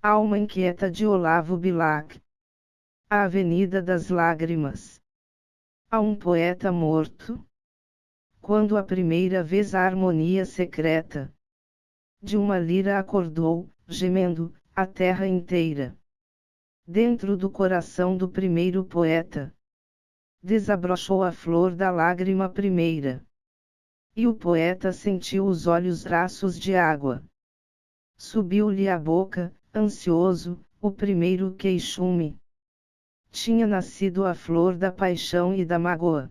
Alma Inquieta de Olavo Bilac. A Avenida das Lágrimas. Há um poeta morto? Quando a primeira vez a harmonia secreta de uma lira acordou, gemendo, a terra inteira. Dentro do coração do primeiro poeta, desabrochou a flor da lágrima primeira. E o poeta sentiu os olhos raços de água. Subiu-lhe a boca, ansioso, o primeiro queixume. Tinha nascido a flor da paixão e da mágoa,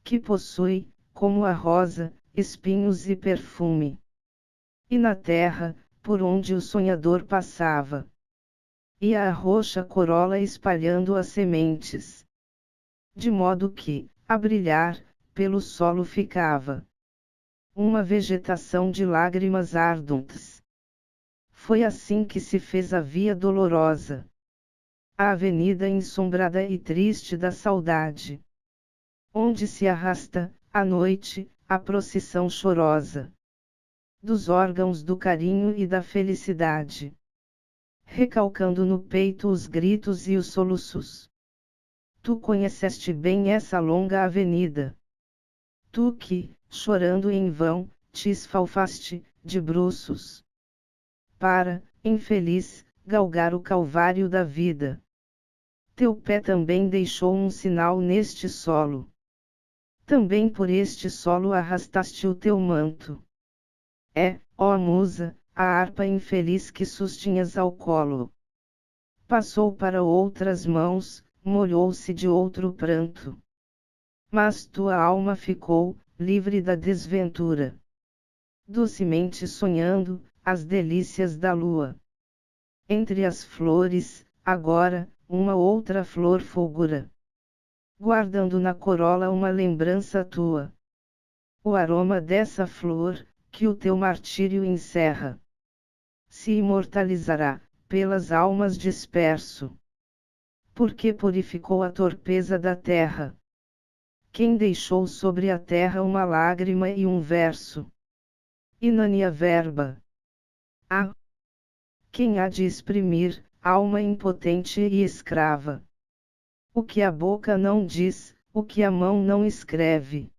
que possui, como a rosa, espinhos e perfume. E na terra, por onde o sonhador passava, ia a roxa corola espalhando as sementes, de modo que, a brilhar, pelo solo ficava uma vegetação de lágrimas ardentes. Foi assim que se fez a via dolorosa, a avenida ensombrada e triste da saudade, onde se arrasta, à noite, a procissão chorosa dos órgãos do carinho e da felicidade, recalcando no peito os gritos e os soluços. Tu conheceste bem essa longa avenida. Tu que, chorando em vão, te esfalfaste, de bruços, para, infeliz, galgar o calvário da vida. Teu pé também deixou um sinal neste solo. Também por este solo arrastaste o teu manto. Ó musa, a harpa infeliz que sustinhas ao colo. Passou para outras mãos, molhou-se de outro pranto. Mas tua alma ficou, livre da desventura. Docemente sonhando, as delícias da lua. Entre as flores, agora, uma outra flor fulgura, guardando na corola uma lembrança tua. O aroma dessa flor, que o teu martírio encerra, se imortalizará, pelas almas disperso. Porque purificou a torpeza da terra. Quem deixou sobre a terra uma lágrima e um verso. Inânia verba. Quem há de exprimir, alma impotente e escrava? O que a boca não diz, o que a mão não escreve.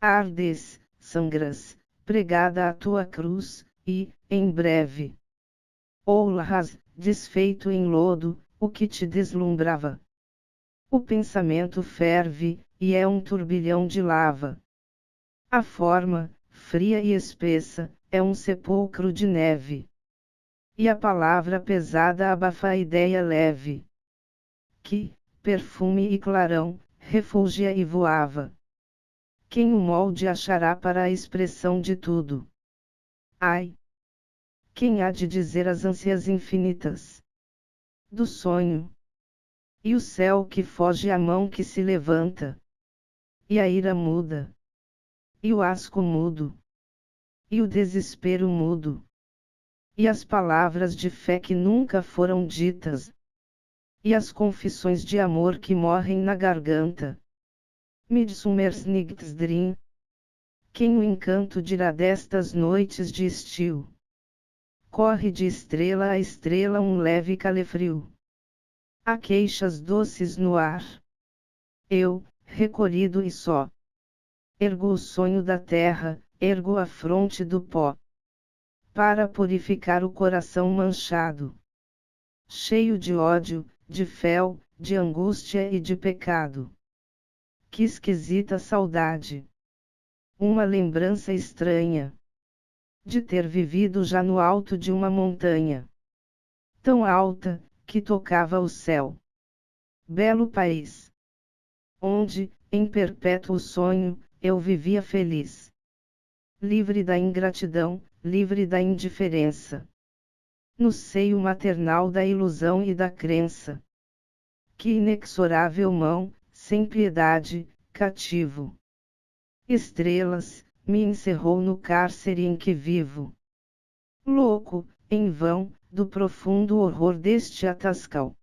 Ardes, sangras, pregada à tua cruz, e, em breve, oularás, desfeito em lodo, o que te deslumbrava. O pensamento ferve, e é um turbilhão de lava. A forma, fria e espessa, é um sepulcro de neve. E a palavra pesada abafa a ideia leve, que, perfume e clarão, refulgia e voava. Quem o molde achará para a expressão de tudo? Ai! Quem há de dizer as ânsias infinitas do sonho? E o céu que foge à mão que se levanta? E a ira muda? E o asco mudo? E o desespero mudo? E as palavras de fé que nunca foram ditas? E as confissões de amor que morrem na garganta? Midsummersnigtsdrin. Quem o encanto dirá destas noites de estio? Corre de estrela a estrela um leve calefrio. Há queixas doces no ar. Eu, recolhido e só, ergo o sonho da terra, ergo a fronte do pó, para purificar o coração manchado, cheio de ódio, de fel, de angústia e de pecado. Que esquisita saudade! Uma lembrança estranha de ter vivido já no alto de uma montanha, tão alta, que tocava o céu. Belo país, onde, em perpétuo sonho, eu vivia feliz. Livre da ingratidão, livre da indiferença. No seio maternal da ilusão e da crença. Que inexorável mão, sem piedade, cativo. Estrelas, me encerrou no cárcere em que vivo. Louco, em vão, do profundo horror deste atascal.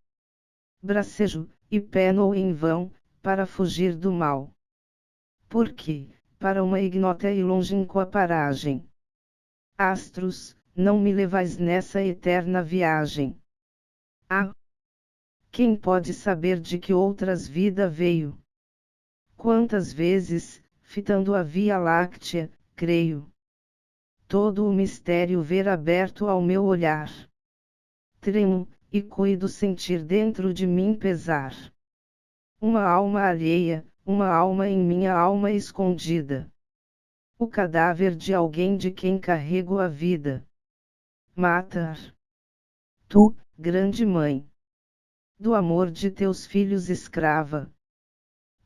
Bracejo, e peno em vão, para fugir do mal. Porque, para uma ignota e longínqua paragem, astros, não me levais nessa eterna viagem. Ah! Quem pode saber de que outras vida veio? Quantas vezes, fitando a Via Láctea, creio todo o mistério ver aberto ao meu olhar. Tremo, e cuido sentir dentro de mim pesar. Uma alma alheia, uma alma em minha alma escondida. O cadáver de alguém de quem carrego a vida. Matar. Tu, grande mãe. Do amor de teus filhos escrava.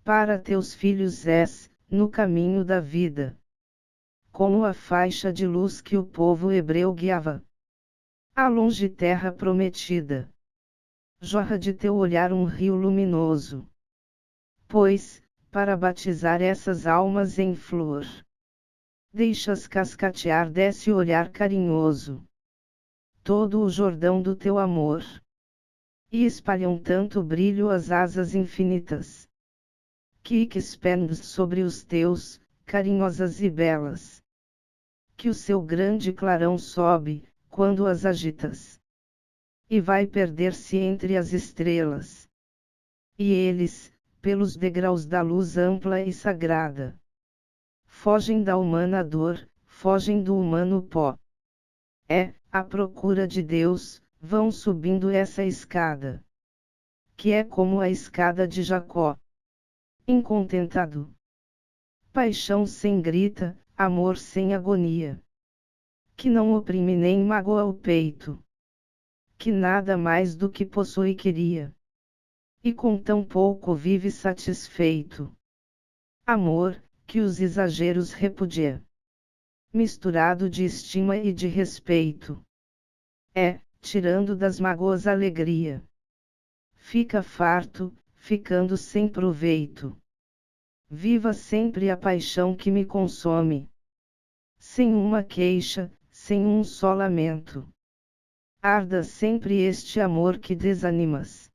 Para teus filhos és, no caminho da vida, como a faixa de luz que o povo hebreu guiava. A longe terra prometida. Jorra de teu olhar um rio luminoso. Pois, para batizar essas almas em flor, deixas cascatear desse olhar carinhoso todo o Jordão do teu amor. E espalham tanto brilho as asas infinitas, que expandes sobre os teus, carinhosas e belas, que o seu grande clarão sobe, quando as agitas, e vai perder-se entre as estrelas. E eles, pelos degraus da luz ampla e sagrada, fogem da humana dor, fogem do humano pó. À procura de Deus, vão subindo essa escada, que é como a escada de Jacó. Incontentado. Paixão sem grita, amor sem agonia. Que não oprime nem magoa o peito. Que nada mais do que possui queria. E com tão pouco vive satisfeito. Amor, que os exageros repudia. Misturado de estima e de respeito. Tirando das mágoas alegria. Fica farto, ficando sem proveito. Viva sempre a paixão que me consome. Sem uma queixa, sem um só lamento. Arda sempre este amor que desanimas.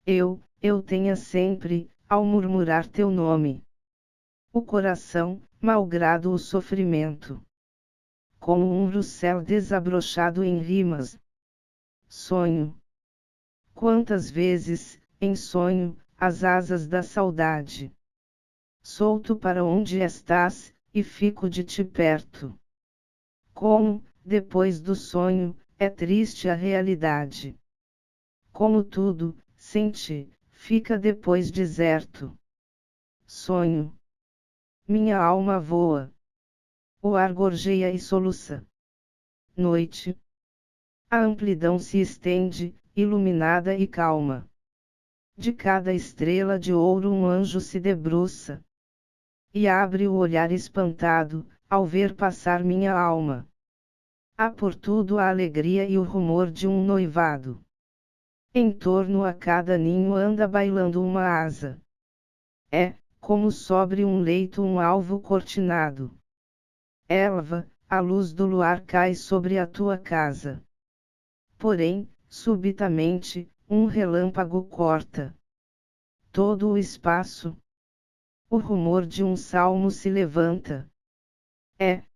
Eu tenha sempre, ao murmurar teu nome, o coração, malgrado o sofrimento, como um brossel desabrochado em rimas. Sonho. Quantas vezes, em sonho, as asas da saudade. Solto para onde estás, e fico de ti perto. Como, depois do sonho, é triste a realidade. Como tudo, sem ti, fica depois deserto. Sonho. Minha alma voa. O ar gorjeia e soluça. Noite. A amplidão se estende, iluminada e calma. De cada estrela de ouro um anjo se debruça. E abre o olhar espantado, ao ver passar minha alma. Há por tudo a alegria e o rumor de um noivado. Em torno a cada ninho anda bailando uma asa. Como sobre um leito um alvo cortinado. Elva, a luz do luar cai sobre a tua casa. Porém, subitamente, um relâmpago corta todo o espaço. O rumor de um salmo se levanta.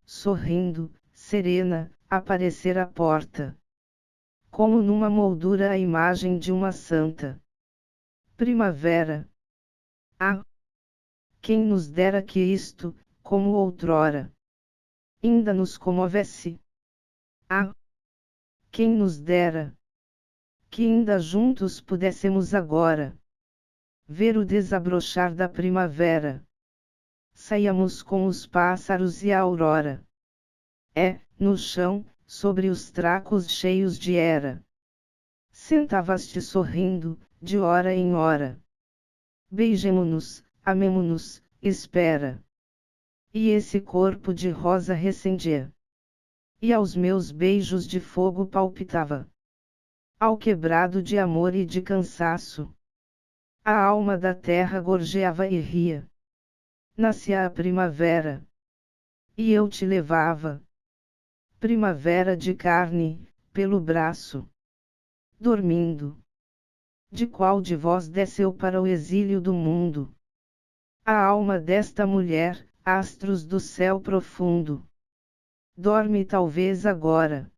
Sorrindo, serena, aparecer à porta. Como numa moldura a imagem de uma santa. Primavera. Quem nos dera que isto, como outrora, ainda nos comovesse. Quem nos dera que ainda juntos pudéssemos agora ver o desabrochar da primavera. Saiamos com os pássaros e a aurora. No chão, sobre os tracos cheios de era. Sentavas-te sorrindo, de hora em hora. Beijemo-nos, amemo-nos, espera. E esse corpo de rosa recendia. E aos meus beijos de fogo palpitava. Ao quebrado de amor e de cansaço. A alma da terra gorjeava e ria. Nascia a primavera. E eu te levava. Primavera de carne, pelo braço. Dormindo. De qual de vós desceu para o exílio do mundo? A alma desta mulher, astros do céu profundo. Dorme talvez agora.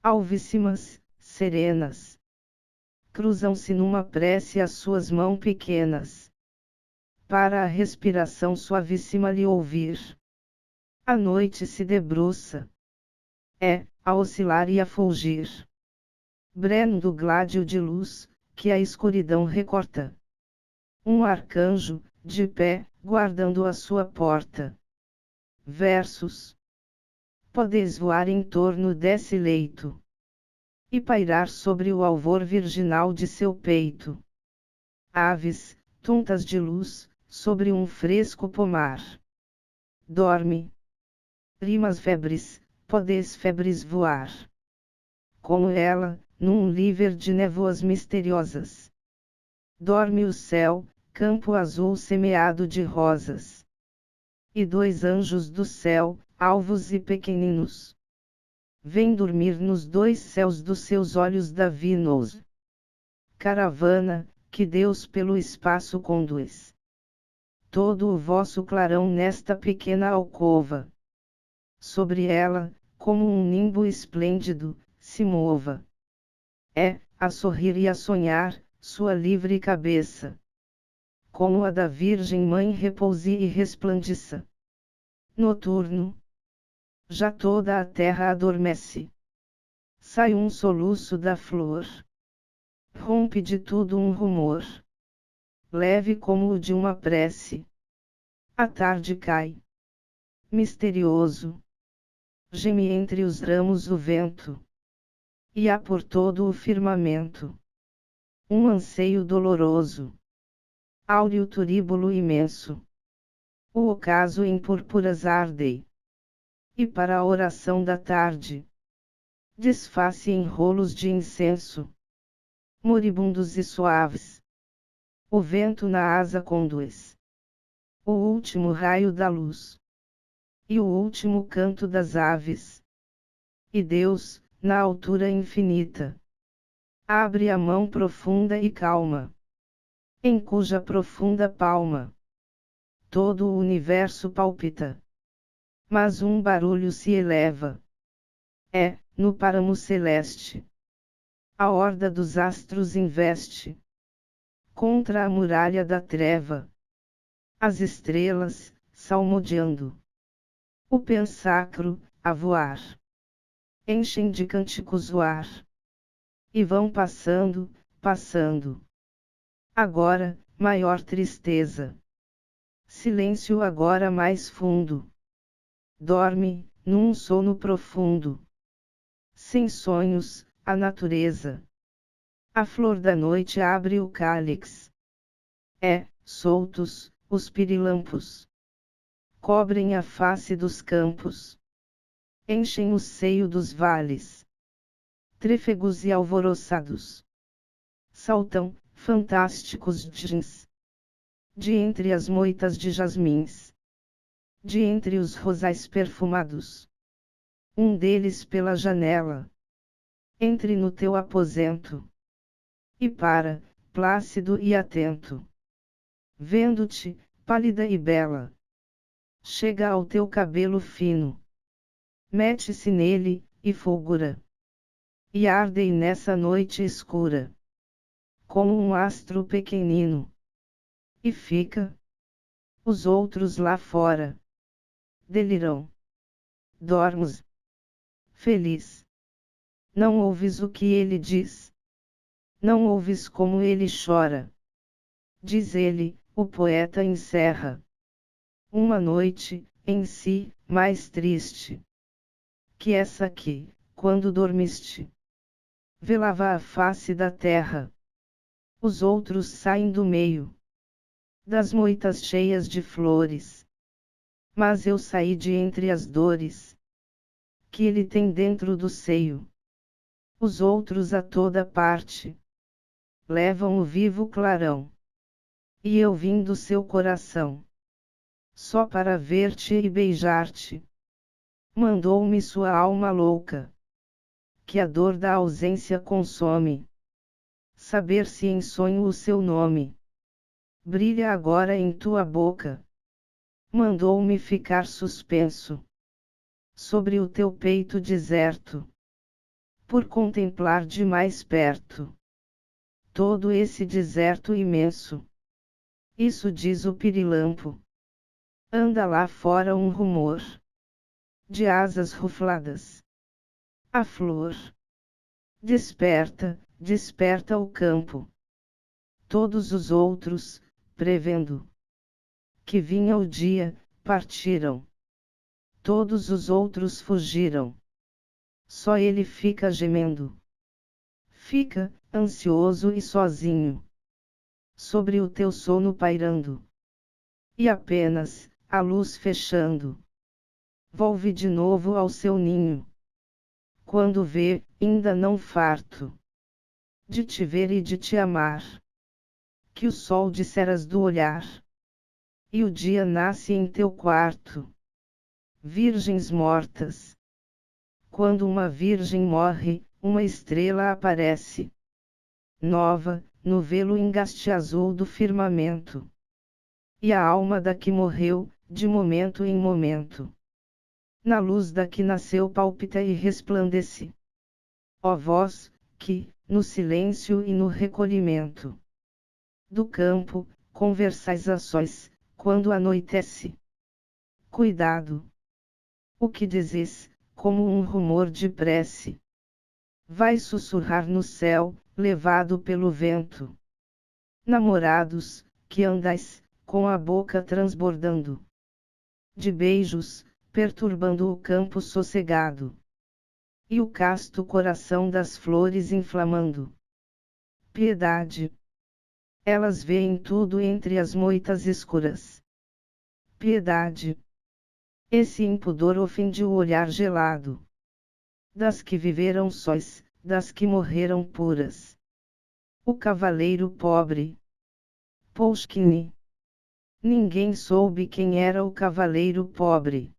Alvíssimas, serenas. Cruzam-se numa prece as suas mãos pequenas. Para a respiração suavíssima lhe ouvir. A noite se debruça. A oscilar e a fulgir. Breno do gládio de luz, que a escuridão recorta. Um arcanjo, de pé, guardando a sua porta. Versos. Podes voar em torno desse leito. E pairar sobre o alvor virginal de seu peito. Aves, tontas de luz, sobre um fresco pomar. Dorme. Rimas febres, podes febres voar. Como ela, num líver de névoas misteriosas. Dorme o céu, campo azul semeado de rosas. E dois anjos do céu, alvos e pequeninos. Vêm dormir nos dois céus dos seus olhos divinos. Caravana, que Deus pelo espaço conduz. Todo o vosso clarão nesta pequena alcova. Sobre ela, como um nimbo esplêndido, se mova. A sorrir e a sonhar, sua livre cabeça. Como a da Virgem Mãe repouse e resplandeça. Noturno. Já toda a terra adormece. Sai um soluço da flor. Rompe de tudo um rumor. Leve como o de uma prece. A tarde cai. Misterioso. Geme entre os ramos o vento. E há por todo o firmamento um anseio doloroso. Áureo turíbulo imenso. O ocaso em púrpuras arde. E para a oração da tarde, desfaz-se em rolos de incenso, moribundos e suaves. O vento na asa conduz o último raio da luz, e o último canto das aves. E Deus, na altura infinita, abre a mão profunda e calma, em cuja profunda palma todo o universo palpita. Mas um barulho se eleva. No páramo celeste. A horda dos astros investe. Contra a muralha da treva. As estrelas, salmodiando. O pensacro, a voar. Enchem de cânticos o ar. E vão passando, passando. Agora, maior tristeza. Silêncio agora mais fundo. Dorme, num sono profundo. Sem sonhos, a natureza. A flor da noite abre o cálix. Soltos, os pirilampos. Cobrem a face dos campos. Enchem o seio dos vales. Trêfegos e alvoroçados. Saltam, fantásticos jeans. De entre as moitas de jasmins. De entre os rosais perfumados. Um deles pela janela. Entre no teu aposento. E para, plácido e atento. Vendo-te, pálida e bela. Chega ao teu cabelo fino. Mete-se nele, e fulgura. E arde nessa noite escura. Como um astro pequenino. E fica. Os outros lá fora. Deliram. Dormes. Feliz. Não ouves o que ele diz. Não ouves como ele chora. Diz ele, o poeta encerra. Uma noite, em si, mais triste. Que essa que, quando dormiste, velava a face da terra. Os outros saem do meio das moitas cheias de flores. Mas eu saí de entre as dores que ele tem dentro do seio. Os outros a toda parte levam o vivo clarão. E eu vim do seu coração só para ver-te e beijar-te. Mandou-me sua alma louca, que a dor da ausência consome. Saber se em sonho o seu nome brilha agora em tua boca. Mandou-me ficar suspenso sobre o teu peito deserto, por contemplar de mais perto todo esse deserto imenso. Isso diz o pirilampo. Anda lá fora um rumor de asas rufladas. A flor desperta, desperta o campo. Todos os outros, prevendo que vinha o dia, partiram. Todos os outros fugiram. Só ele fica gemendo. Fica, ansioso e sozinho, sobre o teu sono pairando. E apenas, a luz fechando, volve de novo ao seu ninho. Quando vê, ainda não farto de te ver e de te amar, que o sol disseras do olhar, e o dia nasce em teu quarto. Virgens mortas. Quando uma virgem morre, uma estrela aparece, nova, no velo engaste azul do firmamento. E a alma da que morreu, de momento em momento, na luz da que nasceu palpita e resplandece. Ó vós, que, no silêncio e no recolhimento do campo, conversais a sós, quando anoitece. Cuidado! O que dizes, como um rumor de prece, vai sussurrar no céu, levado pelo vento. Namorados, que andais, com a boca transbordando de beijos, perturbando o campo sossegado, e o casto coração das flores inflamando. Piedade! Elas veem tudo entre as moitas escuras. Piedade! Esse impudor ofende o olhar gelado das que viveram sós, das que morreram puras. O cavaleiro pobre. Pouchkine. Ninguém soube quem era o cavaleiro pobre,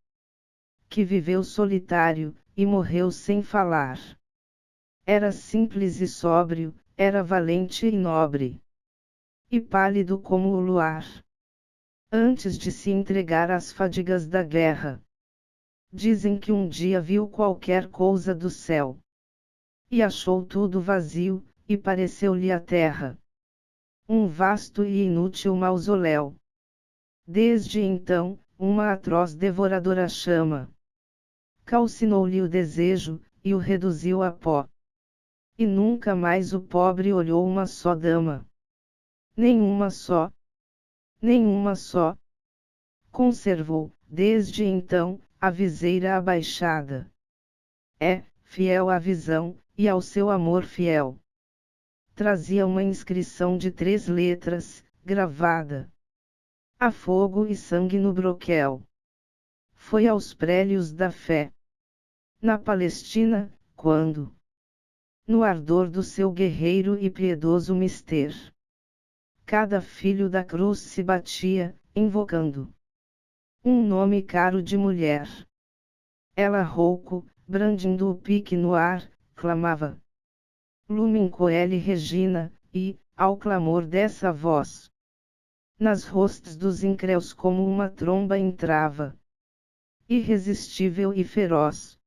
que viveu solitário, e morreu sem falar. Era simples e sóbrio, era valente e nobre, e pálido como o luar, antes de se entregar às fadigas da guerra. Dizem que um dia viu qualquer coisa do céu, e achou tudo vazio, e pareceu-lhe a terra um vasto e inútil mausoléu. Desde então, uma atroz devoradora chama calcinou-lhe o desejo, e o reduziu a pó. E nunca mais o pobre olhou uma só dama. Nenhuma só. Nenhuma só. Conservou, desde então, a viseira abaixada. É, fiel à visão, e ao seu amor fiel. Trazia uma inscrição de 3 letras, gravada a fogo e sangue no broquel. Foi aos prélios da fé, na Palestina, quando, no ardor do seu guerreiro e piedoso mister, cada filho da cruz se batia, invocando um nome caro de mulher. Ela rouco, brandindo o pique no ar, clamava Lumen coeli Regina, e, ao clamor dessa voz, nas hostes dos incréus como uma tromba entrava, irresistível e feroz.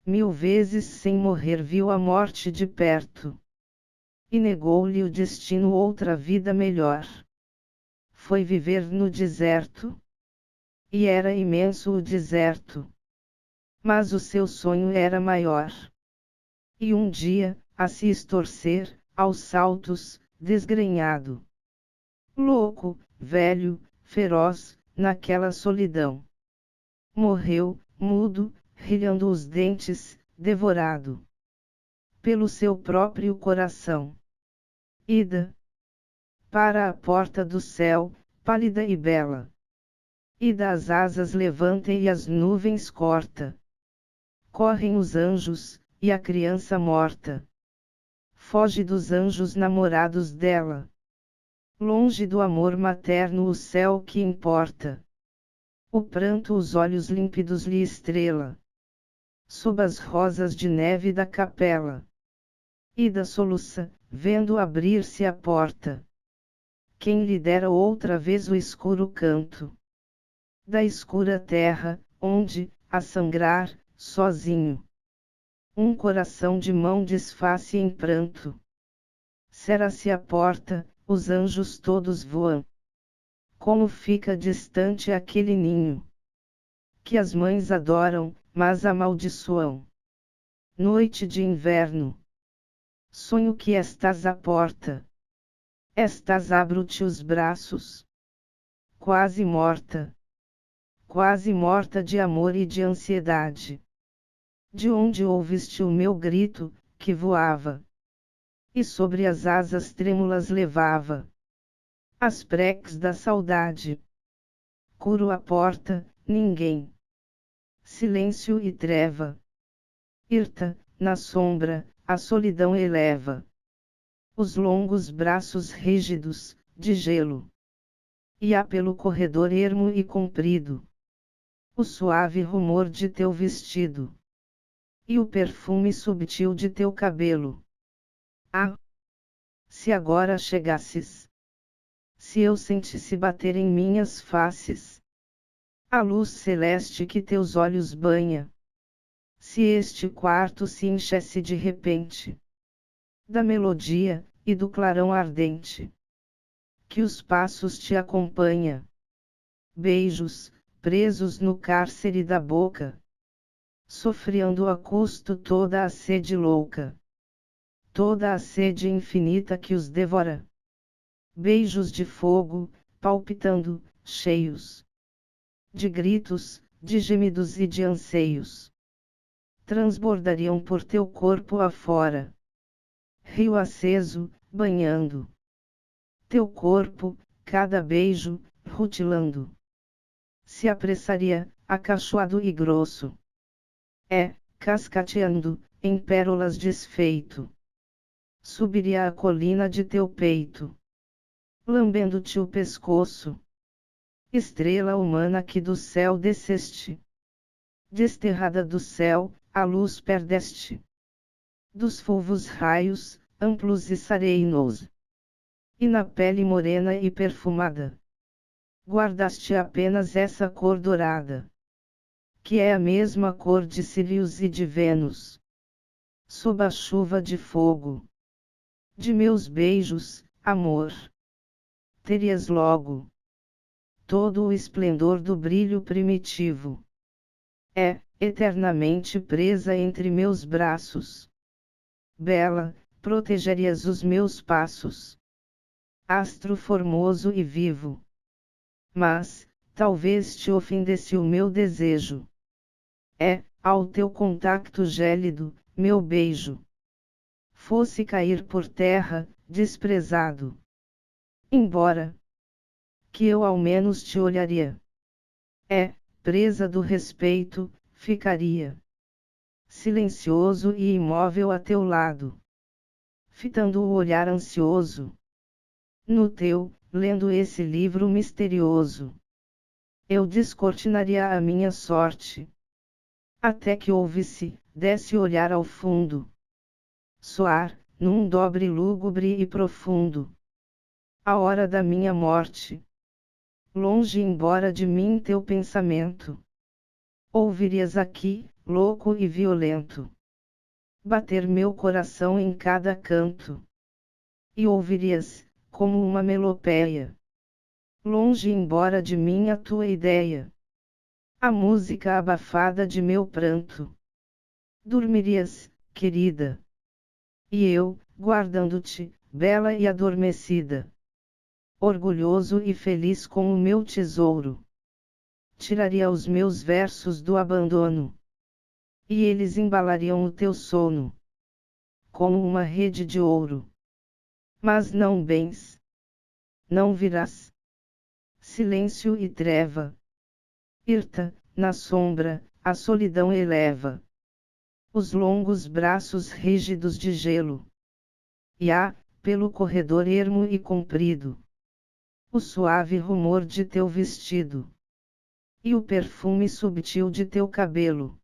1000 vezes sem morrer viu a morte de perto, e negou-lhe o destino outra vida melhor. Foi viver no deserto, e era imenso o deserto, mas o seu sonho era maior. E um dia, a se estorcer, aos saltos, desgrenhado, louco, velho, feroz, naquela solidão, morreu, mudo, rilhando os dentes, devorado pelo seu próprio coração. Ida para a porta do céu, pálida e bela. Ida as asas levanta e as nuvens corta. Correm os anjos, e a criança morta foge dos anjos namorados dela. Longe do amor materno o céu que importa. O pranto os olhos límpidos lhe estrela, sob as rosas de neve da capela. Ida soluça, vendo abrir-se a porta. Quem lhe dera outra vez o escuro canto da escura terra, onde, a sangrar, sozinho, Um coração de mão desfaz-se em pranto. Cerra-se a porta, os anjos todos voam. Como fica distante aquele ninho que as mães adoram, mas amaldiçoam. Noite de inverno. Sonho que estás à porta. Estás abro-te os braços. Quase morta de amor e de ansiedade. De onde ouviste o meu grito, que voava, e sobre as asas trêmulas levava as preces da saudade. Curo a porta, ninguém. Silêncio e treva. Hirta, na sombra, a solidão eleva os longos braços rígidos, de gelo. E há pelo corredor ermo e comprido o suave rumor de teu vestido. E o perfume subtil de teu cabelo. Ah! Se agora chegasses! Se eu sentisse bater em minhas faces a luz celeste que teus olhos banha. Se este quarto se enchesse de repente da melodia, e do clarão ardente que os passos te acompanha. Beijos, presos no cárcere da boca, sofrendo a custo toda a sede louca, toda a sede infinita que os devora. Beijos de fogo, palpitando, cheios de gritos, de gemidos e de anseios, transbordariam por teu corpo afora. Rio aceso, banhando teu corpo, cada beijo, rutilando, se apressaria, acachoado e grosso. Cascateando, em pérolas desfeito. Subiria a colina de teu peito, lambendo-te o pescoço. Estrela humana que do céu desceste. Desterrada do céu, a luz perdeste. Dos fulvos raios, amplos e serenos. E na pele morena e perfumada, guardaste apenas essa cor dourada, que é a mesma cor de Sírius e de Vênus. Sob a chuva de fogo de meus beijos, amor, terias logo todo o esplendor do brilho primitivo. Eternamente presa entre meus braços. Bela, protegerias os meus passos. Astro formoso e vivo. Mas, talvez te ofendesse o meu desejo. Ao teu contacto gélido, meu beijo fosse cair por terra, desprezado. Embora que eu ao menos te olharia. Presa do respeito, ficaria silencioso e imóvel a teu lado, fitando o olhar ansioso no teu, lendo esse livro misterioso. Eu descortinaria a minha sorte, até que ouvisse, desse olhar ao fundo, soar, num dobre lúgubre e profundo, a hora da minha morte. Longe embora de mim teu pensamento, ouvirias aqui, louco e violento, bater meu coração em cada canto. E ouvirias, como uma melopeia, longe embora de mim a tua ideia, a música abafada de meu pranto. Dormirias, querida, e eu, guardando-te, bela e adormecida, orgulhoso e feliz com o meu tesouro, tiraria os meus versos do abandono, e eles embalariam o teu sono, como uma rede de ouro. Mas não bens, não virás. Silêncio e treva. Hirta, na sombra, a solidão eleva os longos braços rígidos de gelo. E há, pelo corredor ermo e comprido, o suave rumor de teu vestido, e o perfume subtil de teu cabelo.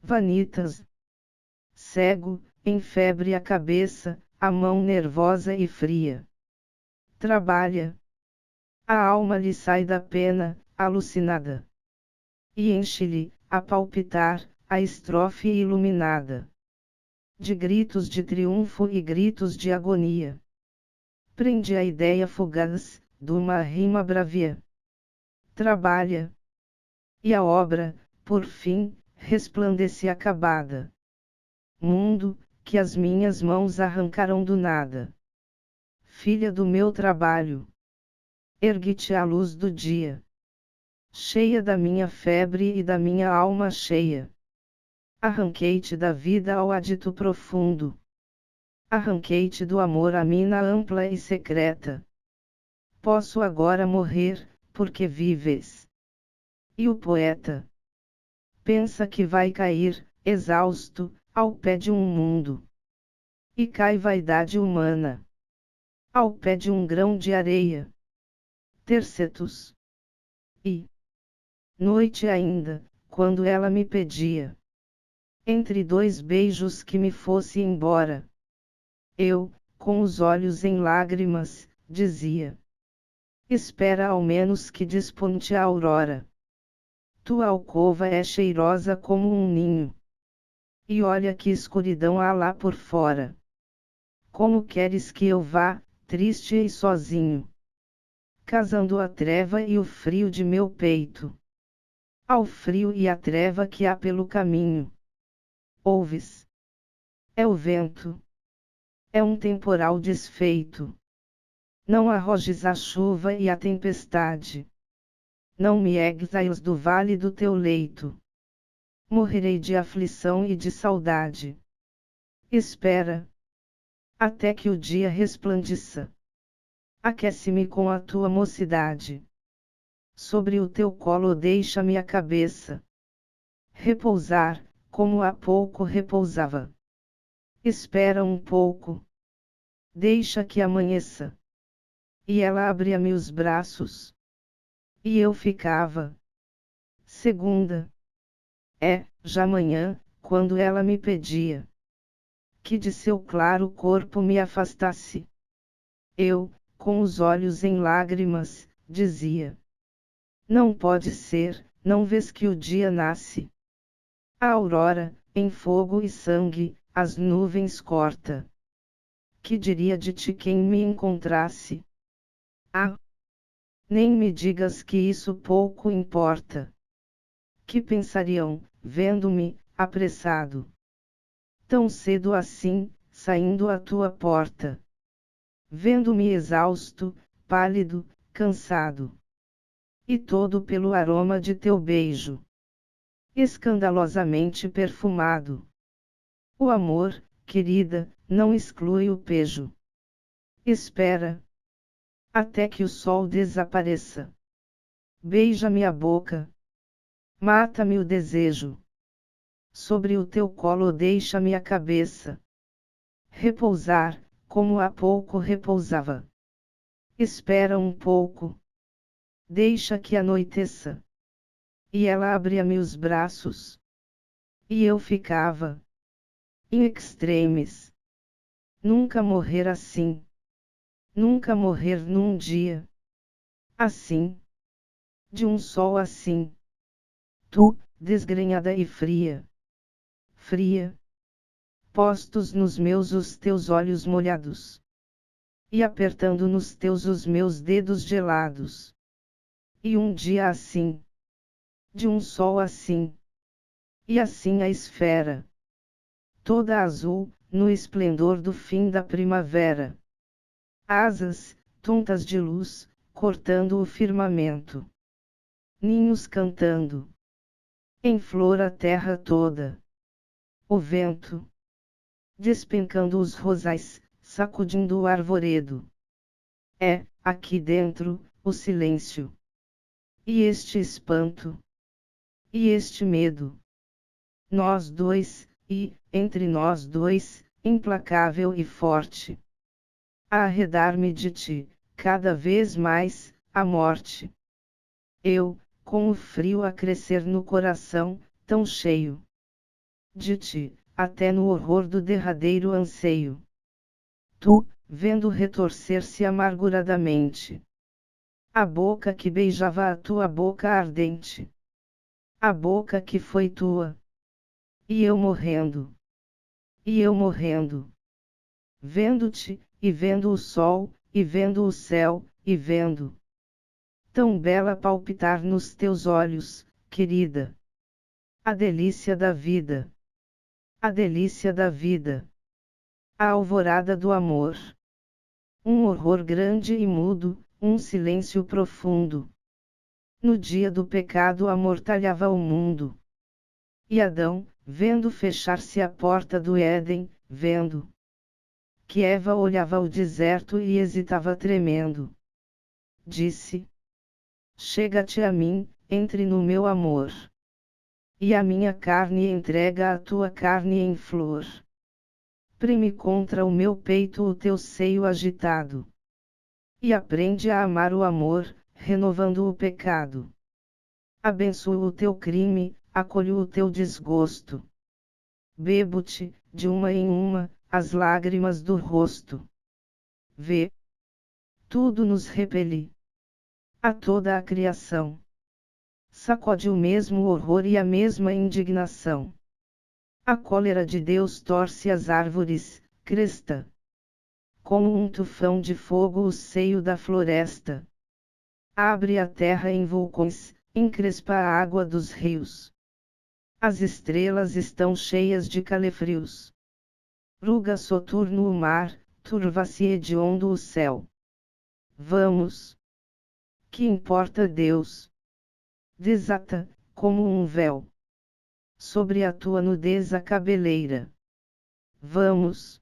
Vanitas. Cego, em febre a cabeça, a mão nervosa e fria trabalha. A alma lhe sai da pena, alucinada, e enche-lhe, a palpitar, a estrofe iluminada. de gritos de triunfo e gritos de agonia. Prende a ideia fugaz, de uma rima bravia. Trabalha. E a obra, por fim, resplandece acabada. Mundo, que as minhas mãos arrancaram do nada. Filha do meu trabalho. Ergue-te à luz do dia. Cheia da minha febre e da minha alma cheia. Arranquei-te da vida ao adito profundo. Arranquei-te do amor à mina ampla e secreta. Posso agora morrer, porque vives. E o poeta pensa que vai cair, exausto, ao pé de um mundo. E cai vaidade humana. Ao pé de um grão de areia. Tercetus. E noite ainda, quando ela me pedia, entre dois beijos, que me fosse embora, eu, com os olhos em lágrimas, dizia: espera ao menos que desponte a aurora. Tua alcova é cheirosa como um ninho. E olha que escuridão há lá por fora. Como queres que eu vá, triste e sozinho, casando a treva e o frio de meu peito, ao frio e à treva que há pelo caminho? Ouves? É o vento. É um temporal desfeito. Não arrojes a chuva e a tempestade. Não me exiles do vale do teu leito. Morrerei de aflição e de saudade. Espera até que o dia resplandeça. Aquece-me com a tua mocidade. Sobre o teu colo deixa-me a cabeça repousar, como há pouco repousava. Espera um pouco. Deixa que amanheça. E ela abria-me os braços. E eu ficava. Segunda. Já manhã, quando ela me pedia que de seu claro corpo me afastasse, eu, com os olhos em lágrimas, dizia: não pode ser, não vês que o dia nasce? A aurora, em fogo e sangue, as nuvens corta. Que diria de ti quem me encontrasse? Ah! Nem me digas que isso pouco importa. Que pensariam, vendo-me, apressado, tão cedo assim, saindo à tua porta? Vendo-me exausto, pálido, cansado. E todo pelo aroma de teu beijo, escandalosamente perfumado. O amor, querida, não exclui o pejo. Espera até que o sol desapareça. Beija-me a boca. Mata-me o desejo. Sobre o teu colo deixa-me a cabeça repousar, como há pouco repousava. Espera um pouco. Deixa que anoiteça. E ela abria-me os braços. E eu ficava in extremis. Nunca morrer assim. Nunca morrer num dia assim. De um sol assim. Tu, desgrenhada e fria. Fria. Postos nos meus os teus olhos molhados. E apertando nos teus os meus dedos gelados. E um dia assim. De um sol assim. E assim a esfera. Toda azul, no esplendor do fim da primavera. Asas, tontas de luz, cortando o firmamento. Ninhos cantando. Em flor a terra toda. O vento despencando os rosais, sacudindo o arvoredo. Aqui dentro, o silêncio. E este espanto. E este medo. Nós dois, e, entre nós dois, implacável e forte. A arredar-me de ti, cada vez mais, a morte. Eu, com o frio a crescer no coração, tão cheio de ti, até no horror do derradeiro anseio. Tu, vendo retorcer-se amarguradamente a boca que beijava a tua boca ardente. A boca que foi tua. E eu morrendo E eu morrendo. Vendo-te, e vendo o sol, e vendo o céu, e vendo. Tão bela palpitar nos teus olhos, querida. A delícia da vida. A delícia da vida. A alvorada do amor. Um horror grande e mudo, um silêncio profundo. No dia do pecado amortalhava o mundo. E Adão, vendo fechar-se a porta do Éden, vendo que Eva olhava o deserto e hesitava tremendo, disse: chega-te a mim, entre no meu amor. E a minha carne entrega a tua carne em flor. Preme contra o meu peito o teu seio agitado. E aprende a amar o amor, renovando o pecado. Abençoo o teu crime, acolho o teu desgosto. Bebo-te, de uma em uma, as lágrimas do rosto. Vê. Tudo nos repeli. A toda a criação. Sacode o mesmo horror e a mesma indignação. A cólera de Deus torce as árvores, cresta. Como um tufão de fogo o seio da floresta. Abre a terra em vulcões, encrespa a água dos rios. As estrelas estão cheias de calefrios. Ruga soturno o mar, turva-se hediondo o céu. Vamos! Que importa Deus? Desata, como um véu, sobre a tua nudez a cabeleira. Vamos!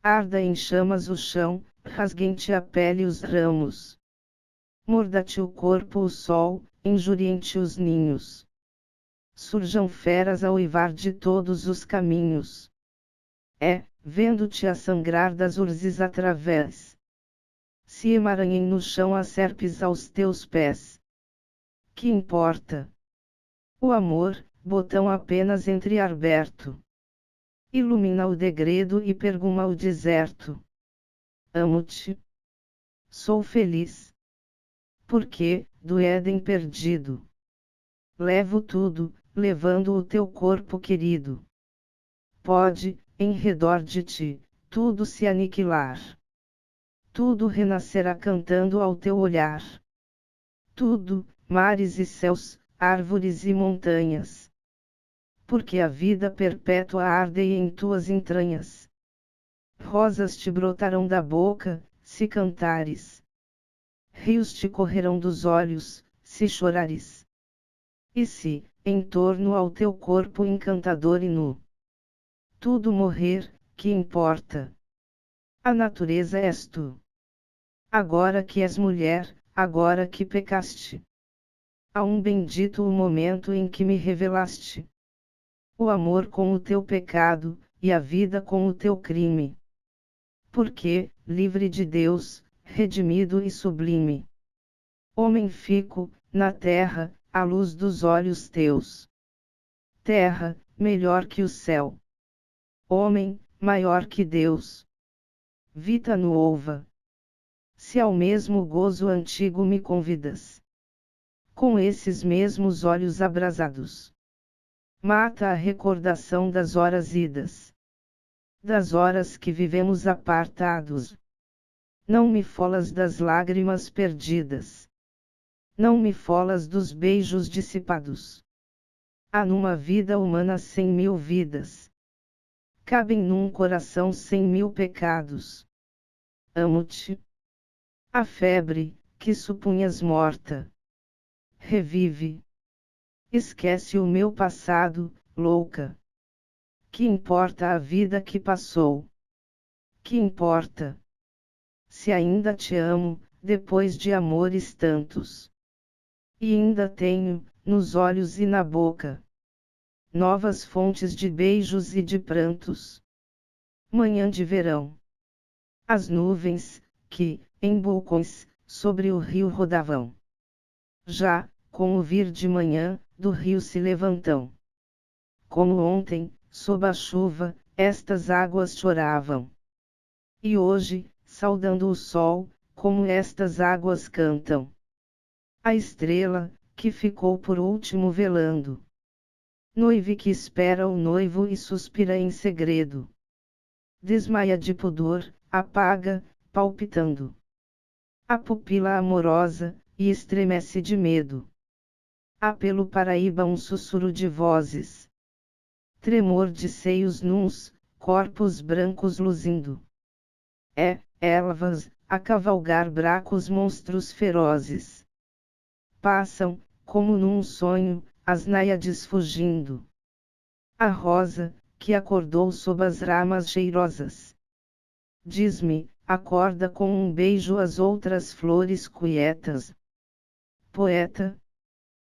Arda em chamas o chão, rasguem-te a pele os ramos. Morda-te o corpo o sol, injuriem-te os ninhos. Surjam feras a uivar de todos os caminhos. Vendo-te a sangrar das urzes através. Se emaranhem no chão as serpes aos teus pés. Que importa? O amor, botão apenas entreaberto. Ilumina o degredo e perguma o deserto. Amo-te. Sou feliz. Porque, do Éden perdido, levo tudo, levando o teu corpo querido. Pode, em redor de ti, tudo se aniquilar. Tudo renascerá cantando ao teu olhar. Tudo, mares e céus, árvores e montanhas. Porque a vida perpétua arde em tuas entranhas. Rosas te brotarão da boca, se cantares. Rios te correrão dos olhos, se chorares. E se, em torno ao teu corpo encantador e nu, tudo morrer, que importa? A natureza és tu. Agora que és mulher, agora que pecaste. Há um bendito o momento em que me revelaste. O amor com o teu pecado, e a vida com o teu crime. Porque, livre de Deus, redimido e sublime, homem fico, na terra, à luz dos olhos teus. Terra, melhor que o céu. Homem, maior que Deus. Vita nuova. Se ao mesmo gozo antigo me convidas, com esses mesmos olhos abrasados, mata a recordação das horas idas, das horas que vivemos apartados. Não me folas das lágrimas perdidas. Não me folas dos beijos dissipados. Há numa vida humana 100.000 vidas. Cabem num coração 100.000 pecados. Amo-te. A febre, que supunhas morta, revive. Esquece o meu passado, louca. Que importa a vida que passou? Que importa? Se ainda te amo, depois de amores tantos. E ainda tenho, nos olhos e na boca, novas fontes de beijos e de prantos. Manhã de verão. As nuvens, que, em vulcões, sobre o rio rodavam. Já, com o vir de manhã, do rio se levantam. Como ontem, sob a chuva, estas águas choravam. E hoje, saudando o sol, como estas águas cantam. A estrela, que ficou por último velando Noive que espera o noivo e suspira em segredo. Desmaia de pudor, apaga, palpitando a pupila amorosa, e estremece de medo. Há pelo Paraíba um sussurro de vozes. Tremor de seios nus, corpos brancos luzindo. Elvas, a cavalgar bracos monstros ferozes. Passam, como num sonho, as náiades fugindo. A rosa, que acordou sob as ramas cheirosas. Diz-me, acorda com um beijo as outras flores quietas. Poeta.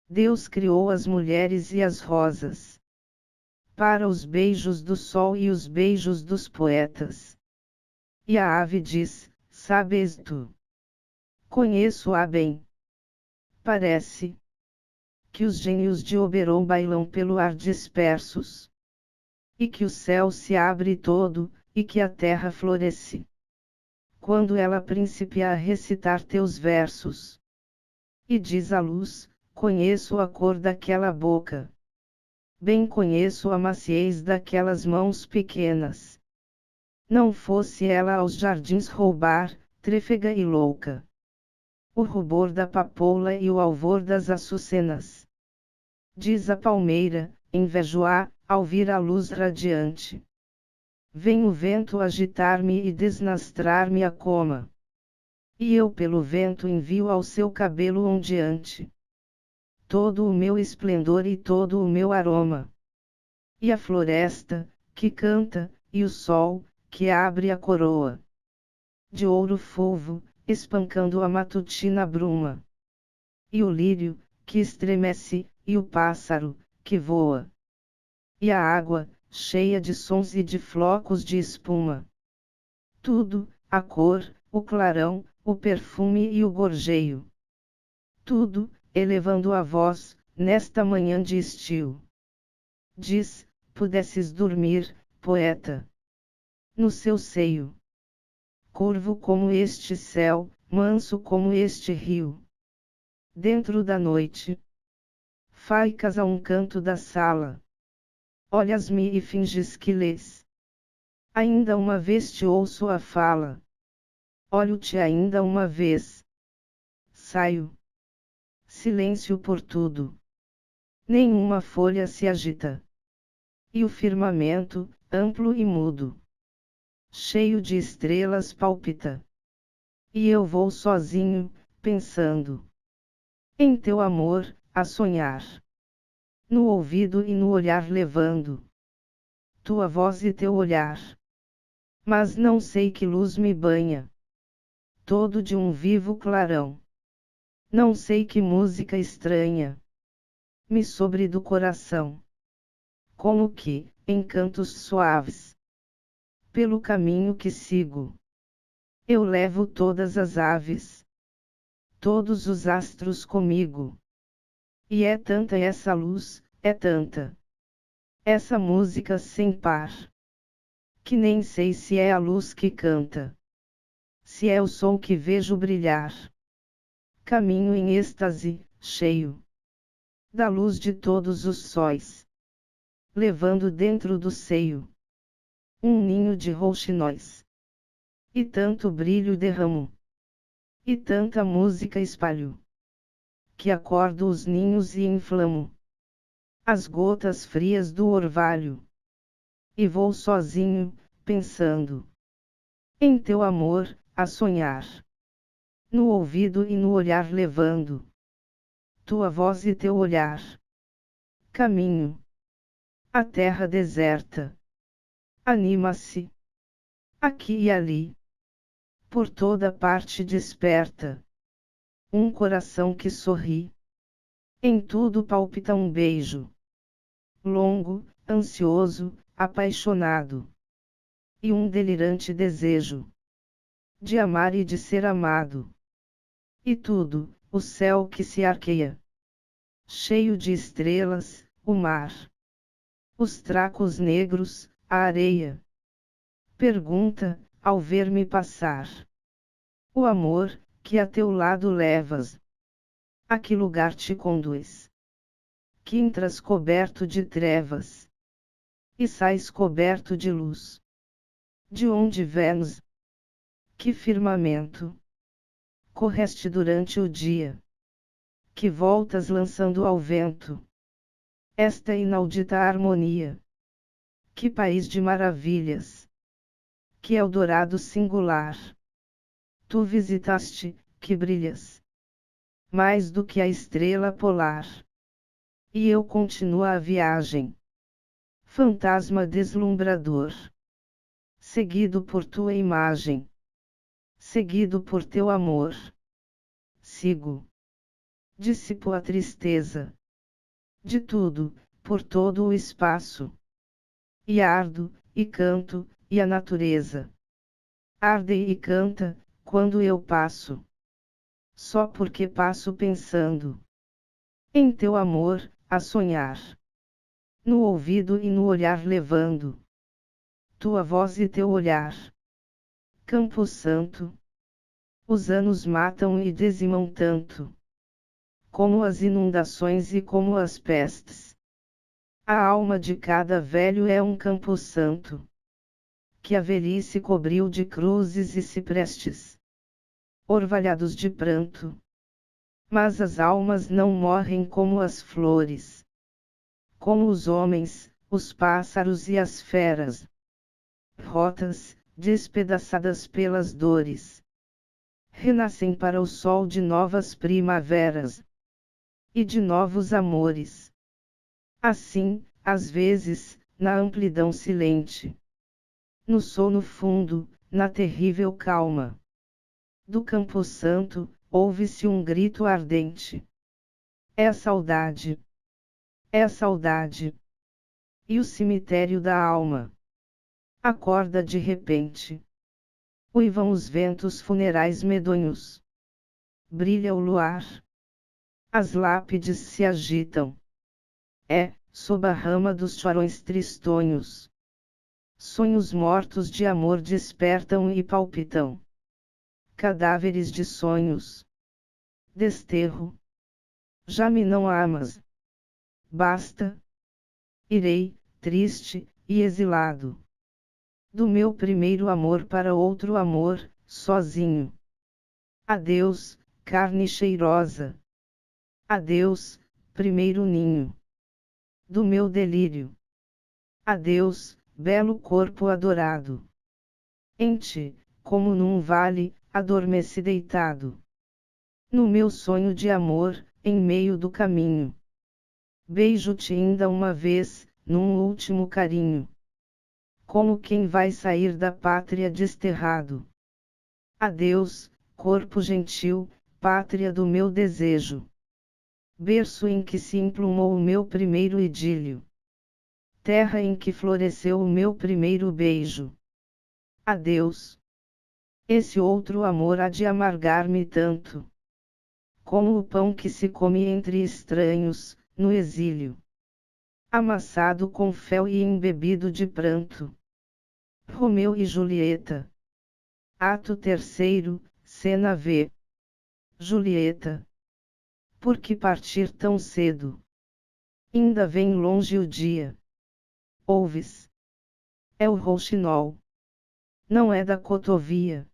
Deus criou as mulheres e as rosas para os beijos do sol e os beijos dos poetas. E a ave diz, sabes tu? Conheço-a bem. Parece que os gênios de Oberon bailam pelo ar dispersos, e que o céu se abre todo, e que a terra floresce quando ela principia a recitar teus versos. E diz a luz, conheço a cor daquela boca. Bem conheço a maciez daquelas mãos pequenas. Não fosse ela aos jardins roubar, trêfega e louca, o rubor da papoula e o alvor das açucenas. Diz a palmeira, invejo-a, ao vir a luz radiante. Vem o vento agitar-me e desnastrar-me a coma. E eu pelo vento envio ao seu cabelo ondeante todo o meu esplendor e todo o meu aroma. E a floresta, que canta, e o sol, que abre a coroa de ouro fulvo, espancando a matutina bruma. E o lírio, que estremece, e o pássaro, que voa. E a água, cheia de sons e de flocos de espuma. Tudo, a cor, o clarão, o perfume e o gorjeio. Tudo, elevando a voz, nesta manhã de estio. Diz, pudesses dormir, poeta, no seu seio. Curvo como este céu, manso como este rio. Dentro da noite. Faicas a um canto da sala. Olhas-me e finges que lês. Ainda uma vez te ouço a fala. Olho-te ainda uma vez. Saio. Silêncio por tudo. Nenhuma folha se agita. E o firmamento, amplo e mudo, cheio de estrelas palpita. E eu vou sozinho, pensando em teu amor, a sonhar. No ouvido e no olhar levando tua voz e teu olhar. Mas não sei que luz me banha, todo de um vivo clarão. Não sei que música estranha me sobre do coração. Como que, em cantos suaves, pelo caminho que sigo, eu levo todas as aves, todos os astros comigo. E é tanta essa luz, é tanta essa música sem par, que nem sei se é a luz que canta, se é o sol que vejo brilhar. Caminho em êxtase, cheio da luz de todos os sóis, levando dentro do seio um ninho de rouxinóis. E tanto brilho derramo, e tanta música espalho, que acordo os ninhos e inflamo as gotas frias do orvalho. E vou sozinho, pensando em teu amor, a sonhar. No ouvido e no olhar levando tua voz e teu olhar. Caminho. A terra deserta anima-se, aqui e ali, por toda parte desperta um coração que sorri. Em tudo palpita um beijo, longo, ansioso, apaixonado, e um delirante desejo de amar e de ser amado. E tudo, o céu que se arqueia, cheio de estrelas, o mar, os tracos negros, a areia. Pergunta, ao ver-me passar, o amor, que a teu lado levas, a que lugar te conduz? que entras coberto de trevas, e sais coberto de luz. De onde vens? Que firmamento correste durante o dia, que voltas lançando ao vento esta inaudita harmonia. Que país de maravilhas! Que Eldorado singular! Tu visitaste, que brilhas mais do que a estrela polar. E eu continuo a viagem, fantasma deslumbrador, seguido por tua imagem, seguido por teu amor. Sigo, dissipo a tristeza de tudo, por todo o espaço, e ardo, e canto, e a natureza arde e canta, quando eu passo. Só porque passo pensando em teu amor, a sonhar, no ouvido e no olhar levando tua voz e teu olhar. Campo Santo, os anos matam e dizimam tanto, como as inundações e como as pestes. A alma de cada velho é um campo santo, que a velhice cobriu de cruzes e ciprestes, orvalhados de pranto. Mas as almas não morrem como as flores, como os homens, os pássaros e as feras, rotas, despedaçadas pelas dores, renascem para o sol de novas primaveras e de novos amores. Assim, às vezes, na amplidão silente, no sono fundo, na terrível calma do Campo Santo, ouve-se um grito ardente. É a saudade. É a saudade. E o cemitério da alma acorda de repente. Uivam os ventos funerais medonhos. Brilha o luar. As lápides se agitam. Sob a rama dos chorões tristonhos, sonhos mortos de amor despertam e palpitam. Cadáveres de sonhos. Desterro. Já me não amas. Basta. Irei, triste e exilado, do meu primeiro amor para outro amor, sozinho. Adeus, carne cheirosa. Adeus, primeiro ninho do meu delírio. Adeus, belo corpo adorado. Em ti, como num vale, adormeci deitado. No meu sonho de amor, em meio do caminho. Beijo-te ainda uma vez, num último carinho. Como quem vai sair da pátria desterrado. Adeus, corpo gentil, pátria do meu desejo. Berço em que se emplumou o meu primeiro idílio. Terra em que floresceu o meu primeiro beijo. Adeus. Esse outro amor há de amargar-me tanto, como o pão que se come entre estranhos, no exílio. Amassado com fel e embebido de pranto. Romeu e Julieta. Ato 3º, cena V. Julieta. Por que partir tão cedo? Ainda vem longe o dia. Ouves? É o rouxinol. Não é da cotovia.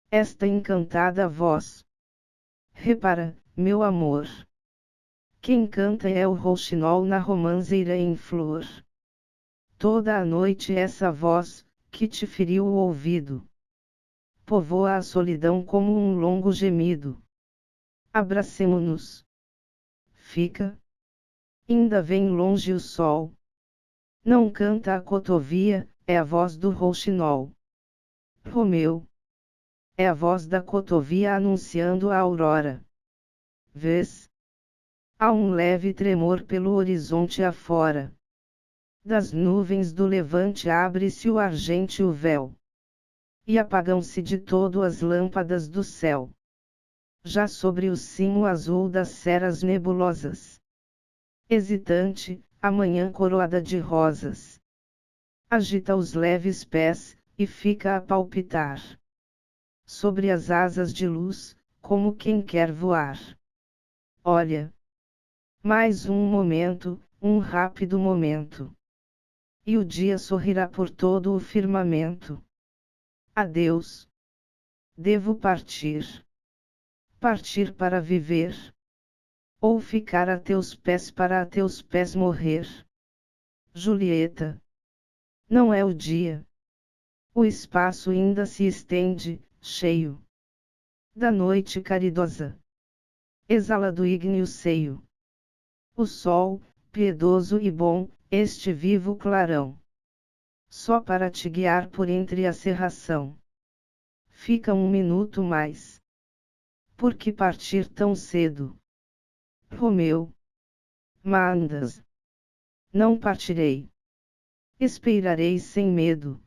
Esta encantada voz. Repara, meu amor. Quem canta é o rouxinol na romanceira em flor. Toda a noite essa voz, que te feriu o ouvido, povoa a solidão como um longo gemido. Abracemo-nos. Fica. Ainda vem longe o sol. Não canta a cotovia, é a voz do rouxinol. Romeu. É a voz da cotovia anunciando a aurora. Vês? Há um leve tremor pelo horizonte afora. Das nuvens do levante abre-se o argênteo véu. E apagam-se de todo as lâmpadas do céu. Já sobre o cimo azul das seras nebulosas. Hesitante, a manhã coroada de rosas. Agita os leves pés, e fica a palpitar. Sobre as asas de luz, como quem quer voar. Olha! Mais um momento, um rápido momento. E o dia sorrirá por todo o firmamento. Adeus. Devo partir. Partir para viver. Ou ficar a teus pés para a teus pés morrer. Julieta. Não é o dia. O espaço ainda se estende, cheio da noite caridosa. Exala do ígneo seio. O sol, piedoso e bom, este vivo clarão. Só para te guiar por entre a cerração. Fica um minuto mais. Por que partir tão cedo? Romeu. Mandas. Não partirei. Esperarei sem medo.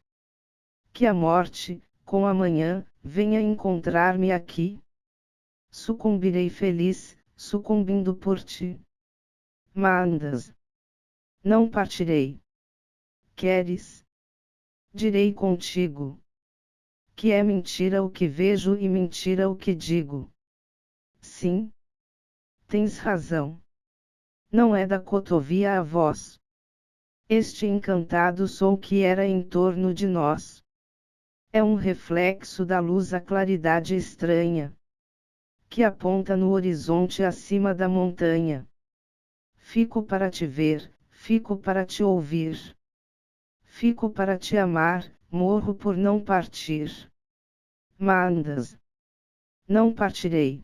Que a morte, com a manhã, venha encontrar-me aqui. Sucumbirei feliz, sucumbindo por ti. Mandas. Não partirei. Queres? Direi contigo. Que é mentira o que vejo e mentira o que digo. Sim. Tens razão. Não é da cotovia a voz. Este encantado som que era em torno de nós. É um reflexo da luz a claridade estranha. Que aponta no horizonte acima da montanha. Fico para te ver, fico para te ouvir. Fico para te amar, morro por não partir. Mandas. Não partirei.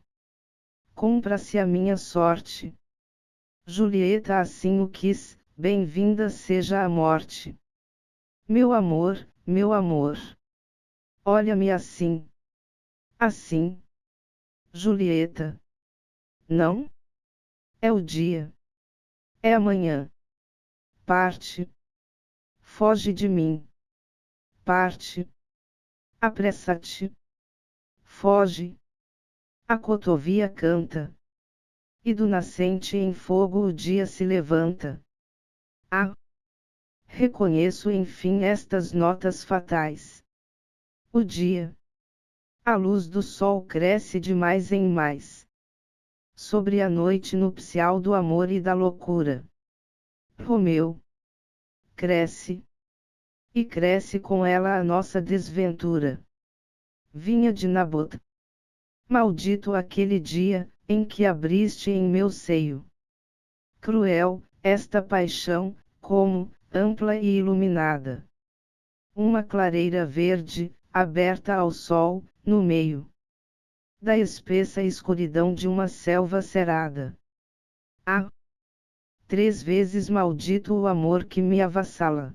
Cumpra-se a minha sorte. Julieta assim o quis, bem-vinda seja a morte. Meu amor, meu amor. Olha-me assim. Assim. Julieta. Não? É o dia. É amanhã. Parte. Foge de mim. Parte. Apressa-te. Foge. A cotovia canta. E do nascente em fogo o dia se levanta. Ah! Reconheço enfim estas notas fatais. O dia. A luz do sol cresce de mais em mais. Sobre a noite nupcial do amor e da loucura. Romeu. Cresce. E cresce com ela a nossa desventura. Vinha de Nabot. Maldito aquele dia, em que abriste em meu seio. Cruel, esta paixão, como, ampla e iluminada. Uma clareira verde, aberta ao sol, no meio da espessa escuridão de uma selva cerrada. Ah! 3 vezes maldito o amor que me avassala.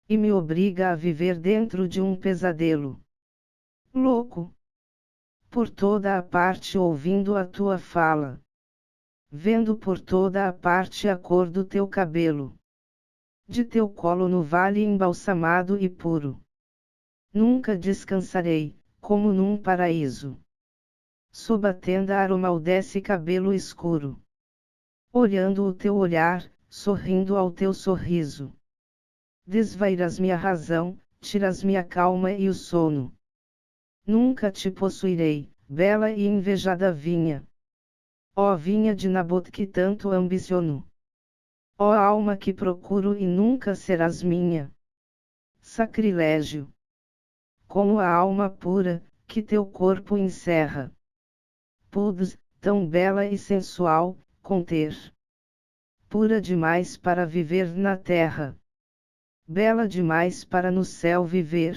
E me obriga a viver dentro de um pesadelo. Louco! Por toda a parte ouvindo a tua fala. Vendo por toda a parte a cor do teu cabelo. De teu colo no vale embalsamado e puro. Nunca descansarei, como num paraíso. Sob a tenda aromaldece cabelo escuro. Olhando o teu olhar, sorrindo ao teu sorriso. Desvairas-me a razão, tiras-me a calma e o sono. Nunca te possuirei, bela e invejada vinha. Ó vinha de Nabot que tanto ambiciono. Ó alma que procuro e nunca serás minha. Sacrilégio. Como a alma pura, que teu corpo encerra. Podes, tão bela e sensual, conter. Pura demais para viver na terra. Bela demais para no céu viver.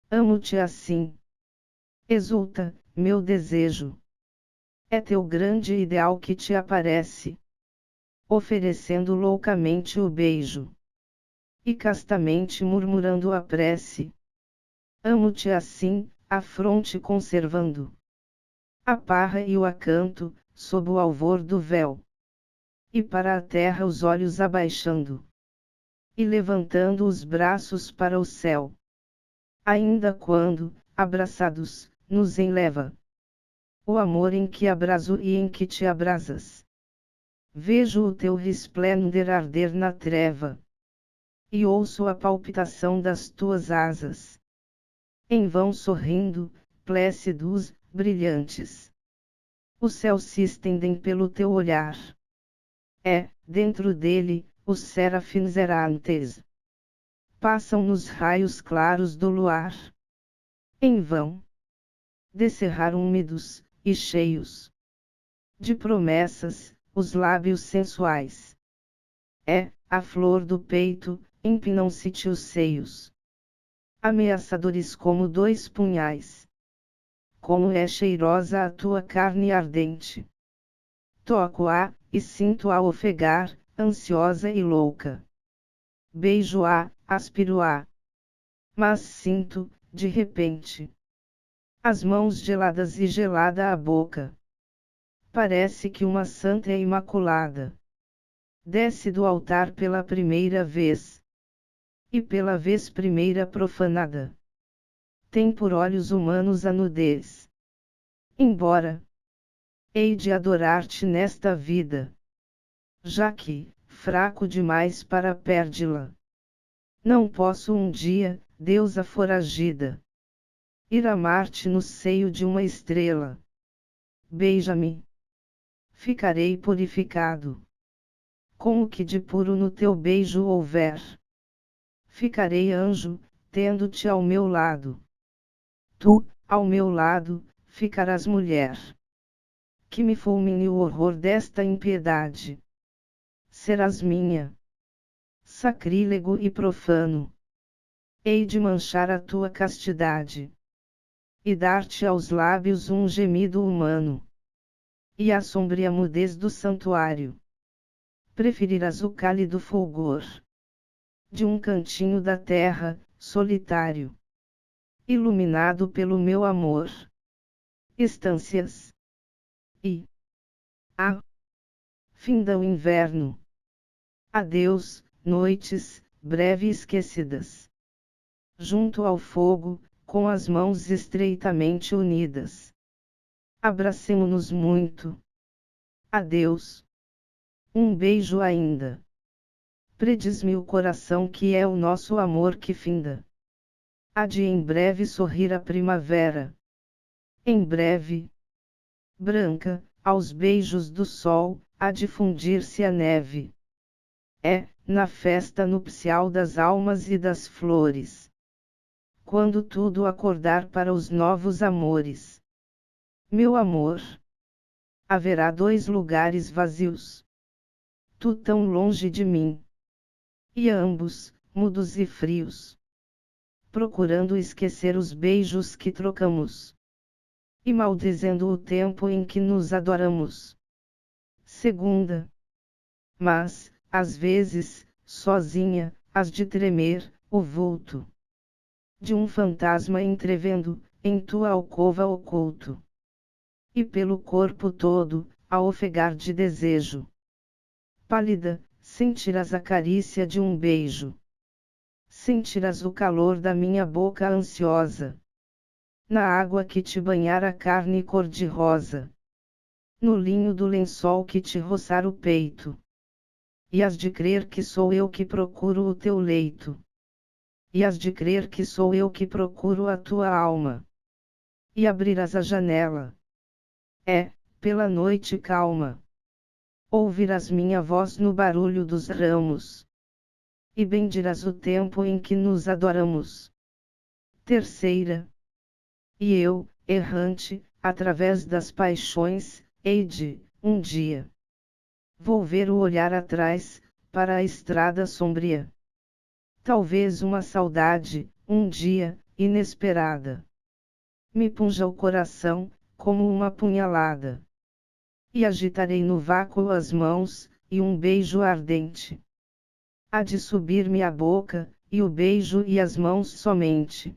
Amo-te assim. Exulta, meu desejo. É teu grande ideal que te aparece. Oferecendo loucamente o beijo. E castamente murmurando a prece. Amo-te assim, a fronte conservando. A parra e o acanto, sob o alvor do véu. E para a terra os olhos abaixando. E levantando os braços para o céu. Ainda quando, abraçados, nos enleva. O amor em que abraso e em que te abrasas. Vejo o teu resplendor arder na treva. E ouço a palpitação das tuas asas. Em vão sorrindo, plácidos, brilhantes. Os céus se estendem pelo teu olhar. Dentro dele, os serafins errantes passam nos raios claros do luar. Em vão, descerrar úmidos e cheios de promessas, os lábios sensuais. A flor do peito, empinam-se-te os seios, ameaçadores como dois punhais. Como é cheirosa a tua carne ardente! Toco-a, e sinto-a ofegar, ansiosa e louca. Beijo-a, aspiro-a. Mas sinto, de repente, as mãos geladas e gelada a boca. Parece que uma santa imaculada desce do altar pela primeira vez, e pela vez primeira profanada. Tem por olhos humanos a nudez. Embora hei de adorar-te nesta vida, já que, fraco demais para perdê-la, não posso um dia, deusa foragida, ir amar-te no seio de uma estrela. Beija-me. Ficarei purificado. Com o que de puro no teu beijo houver. Ficarei anjo, tendo-te ao meu lado. Tu, ao meu lado, ficarás mulher. Que me fulmine o horror desta impiedade. Serás minha. Sacrílego e profano. Hei de manchar a tua castidade, e dar-te aos lábios um gemido humano, e a sombria mudez do santuário. Preferirás o cálido fulgor de um cantinho da terra, solitário, iluminado pelo meu amor. Estâncias. E finda o inverno. Adeus, noites, breve esquecidas. Junto ao fogo, com as mãos estreitamente unidas. Abracemo-nos muito. Adeus. Um beijo ainda. Prediz-me o coração que é o nosso amor que finda. Há de em breve sorrir a primavera. Em breve, branca, aos beijos do sol, há de fundir-se a neve. Na festa nupcial das almas e das flores. Quando tudo acordar para os novos amores. Meu amor. Haverá dois lugares vazios. Tu tão longe de mim. E ambos, mudos e frios. Procurando esquecer os beijos que trocamos. E maldizendo o tempo em que nos adoramos. Segunda. Mas, às vezes, sozinha, has de tremer, o vulto de um fantasma entrevendo, em tua alcova oculto. E pelo corpo todo, a ofegar de desejo. Pálida, sentirás a carícia de um beijo. Sentirás o calor da minha boca ansiosa. Na água que te banhar a carne cor-de-rosa. No linho do lençol que te roçar o peito. E has de crer que sou eu que procuro o teu leito. E has de crer que sou eu que procuro a tua alma. E abrirás a janela. Pela noite calma. Ouvirás minha voz no barulho dos ramos. E bendirás o tempo em que nos adoramos. Terceira. E eu, errante, através das paixões, hei de, um dia, volver o olhar atrás, para a estrada sombria. Talvez uma saudade, um dia, inesperada, me punja o coração, como uma punhalada. E agitarei no vácuo as mãos, e um beijo ardente há de subir-me à boca, e o beijo e as mãos somente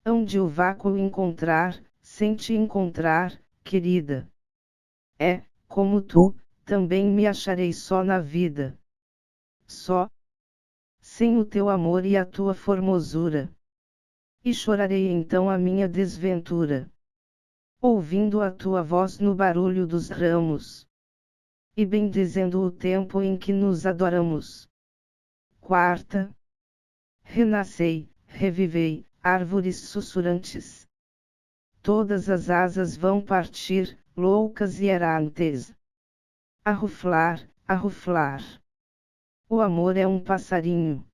hão de o vácuo encontrar, sem te encontrar, querida. Como tu, também me acharei só na vida. Só. Sem o teu amor e a tua formosura. E chorarei então a minha desventura. Ouvindo a tua voz no barulho dos ramos. E bendizendo o tempo em que nos adoramos. Quarta. Renascei, revivei, árvores sussurrantes. Todas as asas vão partir, loucas e errantes. A ruflar, a ruflar. O amor é um passarinho.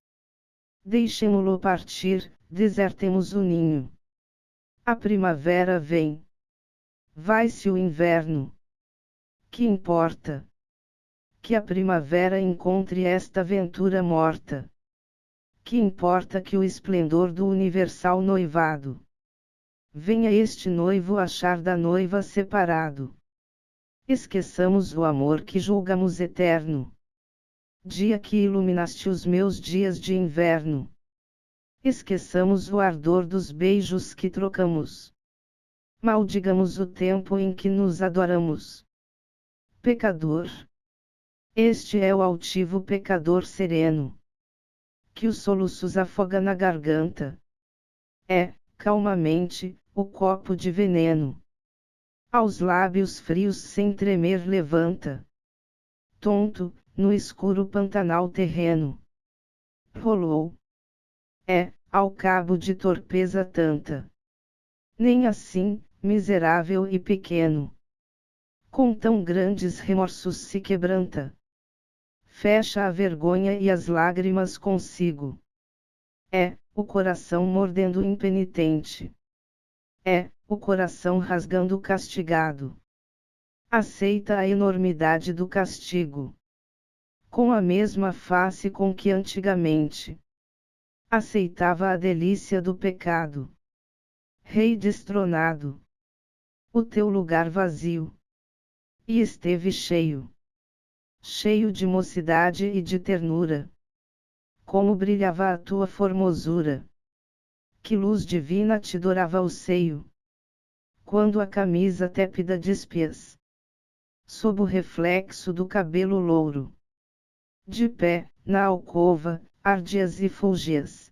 Deixemo-lo partir, desertemos o ninho. A primavera vem. Vai-se o inverno. Que importa? Que a primavera encontre esta aventura morta. Que importa que o esplendor do universal noivado venha este noivo achar da noiva separado. Esqueçamos o amor que julgamos eterno. Dia que iluminaste os meus dias de inverno. Esqueçamos o ardor dos beijos que trocamos. Maldigamos o tempo em que nos adoramos. Pecador. Este é o altivo pecador sereno, que os soluços afoga na garganta. É, calmamente, o copo de veneno. Aos lábios frios sem tremer levanta. Tonto, no escuro pantanal terreno. Rolou. É, ao cabo de torpeza tanta. Nem assim, miserável e pequeno, com tão grandes remorsos se quebranta. Fecha a vergonha e as lágrimas consigo. É, o coração mordendo impenitente. É, o coração rasgando castigado. Aceita a enormidade do castigo. Com a mesma face com que antigamente aceitava a delícia do pecado. Rei destronado. O teu lugar vazio. E esteve cheio. Cheio de mocidade e de ternura. Como brilhava a tua formosura. Que luz divina te dourava o seio. Quando a camisa tépida despias. Sob o reflexo do cabelo louro. De pé, na alcova, ardias e fulgias.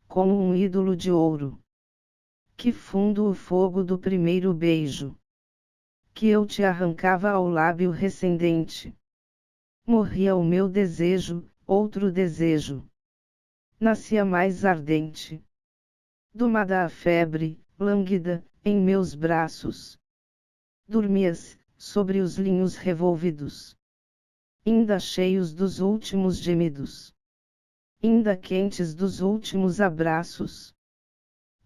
Como um ídolo de ouro. Que fundo o fogo do primeiro beijo. Que eu te arrancava ao lábio recendente. Morria o meu desejo, outro desejo. Nascia mais ardente. Domada a febre, lânguida, em meus braços. Dormias, sobre os linhos revolvidos. Ainda cheios dos últimos gemidos. Ainda quentes dos últimos abraços.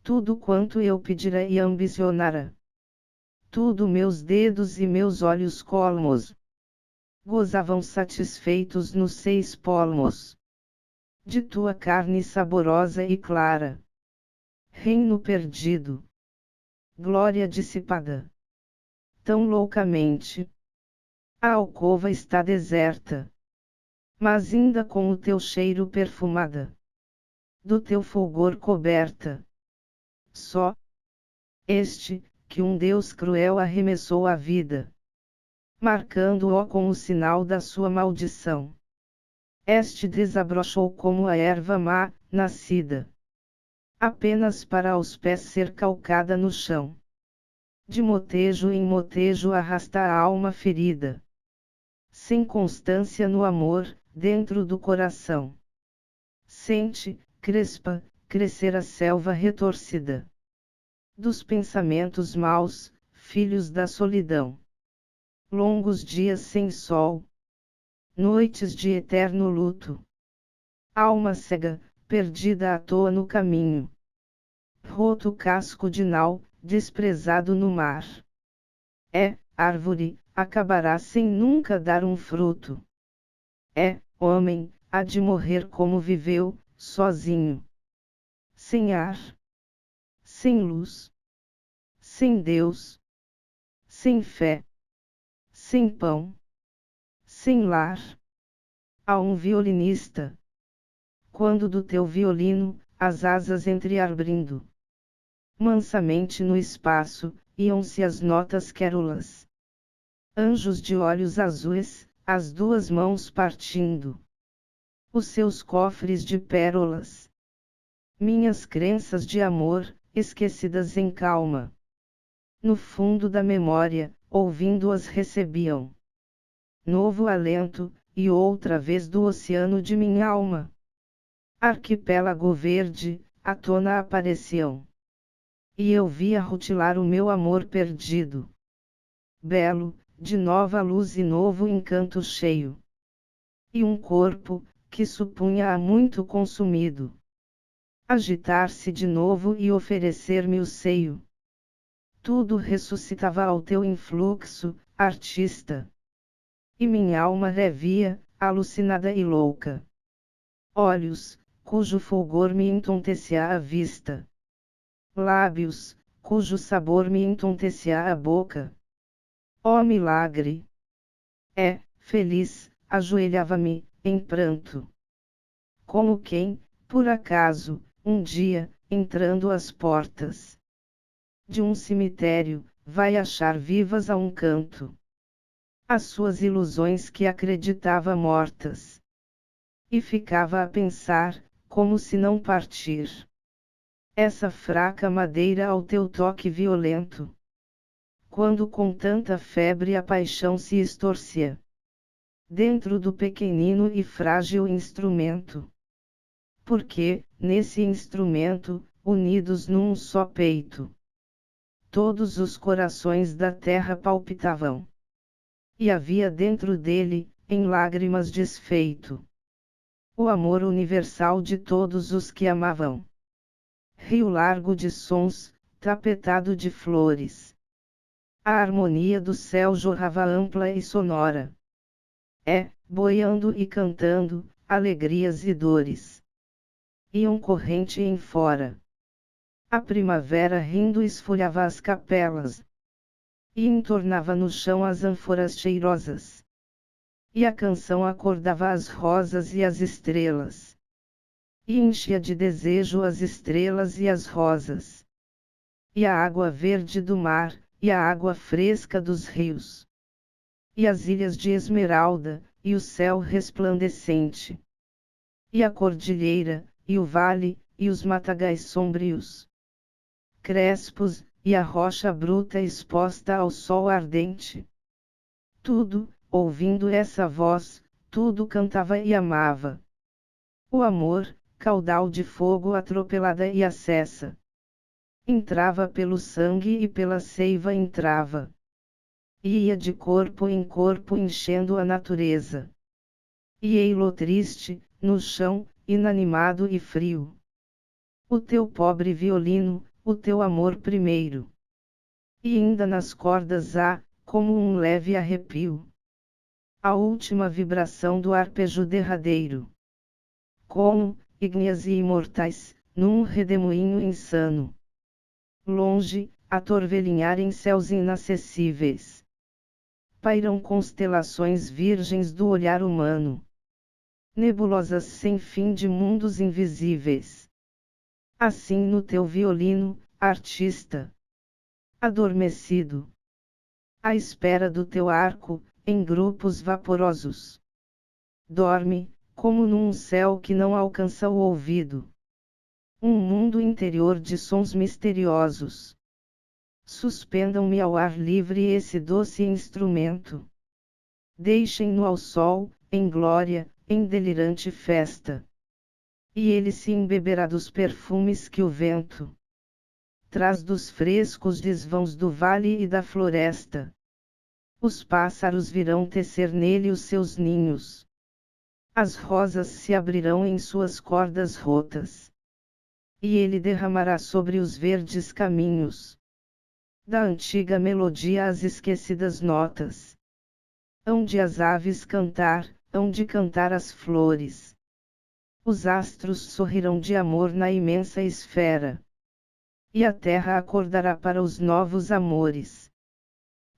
Tudo quanto eu pedira e ambicionara. Tudo meus dedos e meus olhos colmos gozavam satisfeitos nos 6 palmos de tua carne saborosa e clara. Reino perdido. Glória dissipada. Tão loucamente. A alcova está deserta. Mas ainda com o teu cheiro perfumada. Do teu fulgor coberta. Só este, que um Deus cruel arremessou à vida, marcando-o com o sinal da sua maldição. Este desabrochou como a erva má, nascida apenas para aos pés ser calcada no chão. De motejo em motejo arrasta a alma ferida. Sem constância no amor, dentro do coração. Sente, crespa, crescer a selva retorcida. Dos pensamentos maus, filhos da solidão. Longos dias sem sol. Noites de eterno luto. Alma cega, perdida à toa no caminho. Roto casco de nau, desprezado no mar. É, árvore, acabará sem nunca dar um fruto. É, homem, há de morrer como viveu, sozinho. Sem ar. Sem luz. Sem Deus. Sem fé. Sem pão. Sem lar. Há um violinista. Quando do teu violino, as asas entreabrindo. Mansamente no espaço, iam-se as notas quérulas. Anjos de olhos azuis, as 2 mãos partindo. Os seus cofres de pérolas. Minhas crenças de amor, esquecidas em calma. No fundo da memória, ouvindo-as recebiam novo alento, e outra vez do oceano de minha alma. Arquipélago verde, à tona apareciam. E eu via rutilar o meu amor perdido. Belo, de nova luz e novo encanto cheio. E um corpo, que supunha-a muito consumido, agitar-se de novo e oferecer-me o seio. Tudo ressuscitava ao teu influxo, artista. E minha alma revia, alucinada e louca. Olhos, cujo fulgor me entontecia a vista. Lábios, cujo sabor me entontecia a boca. Ó milagre! Feliz, ajoelhava-me, em pranto. Como quem, por acaso, um dia, entrando às portas de um cemitério, vai achar vivas a um canto as suas ilusões que acreditava mortas. E ficava a pensar, como se não partir essa fraca madeira ao teu toque violento. Quando com tanta febre a paixão se estorcia dentro do pequenino e frágil instrumento. Porque, nesse instrumento, unidos num só peito, todos os corações da terra palpitavam. E havia dentro dele, em lágrimas desfeito, o amor universal de todos os que amavam. Rio largo de sons, tapetado de flores. A harmonia do céu jorrava ampla e sonora. Boiando e cantando, alegrias e dores iam corrente em fora. A primavera rindo esfolhava as capelas e entornava no chão as ânforas cheirosas. E a canção acordava as rosas e as estrelas. E enchia de desejo as estrelas e as rosas. E a água verde do mar, e a água fresca dos rios. E as ilhas de esmeralda, e o céu resplandecente. E a cordilheira, e o vale, e os matagais sombrios, crespos, e a rocha bruta exposta ao sol ardente. Tudo, ouvindo essa voz, tudo cantava e amava. O amor, caudal de fogo atropelada e acessa. Entrava pelo sangue e pela seiva entrava. E ia de corpo em corpo enchendo a natureza. E ei-lo triste, no chão, inanimado e frio. O teu pobre violino, o teu amor primeiro. E ainda nas cordas há, como um leve arrepio, a última vibração do arpejo derradeiro. Como, ígneas e imortais, num redemoinho insano. Longe, a torvelinhar em céus inacessíveis. Pairam constelações virgens do olhar humano. Nebulosas sem fim de mundos invisíveis. Assim no teu violino, artista. Adormecido. À espera do teu arco, em grupos vaporosos. Dorme, como num céu que não alcança o ouvido. Um mundo interior de sons misteriosos. Suspendam-me ao ar livre esse doce instrumento. Deixem-no ao sol, em glória, em delirante festa. E ele se embeberá dos perfumes que o vento traz dos frescos desvãos do vale e da floresta. Os pássaros virão tecer nele os seus ninhos. As rosas se abrirão em suas cordas rotas. E ele derramará sobre os verdes caminhos da antiga melodia as esquecidas notas. Hão de as aves cantar, hão de cantar as flores. Os astros sorrirão de amor na imensa esfera. E a terra acordará para os novos amores.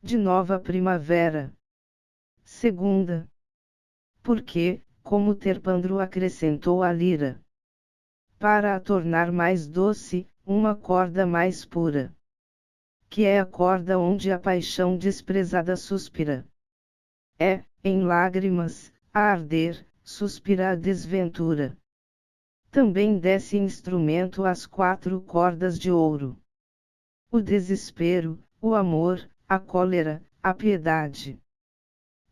De nova primavera. Segunda. Porque, como Terpandro acrescentou a lira, para a tornar mais doce, uma corda mais pura. Que é a corda onde a paixão desprezada suspira. Em lágrimas, a arder, suspira a desventura. Também desse instrumento às 4 cordas de ouro. O desespero, o amor, a cólera, a piedade.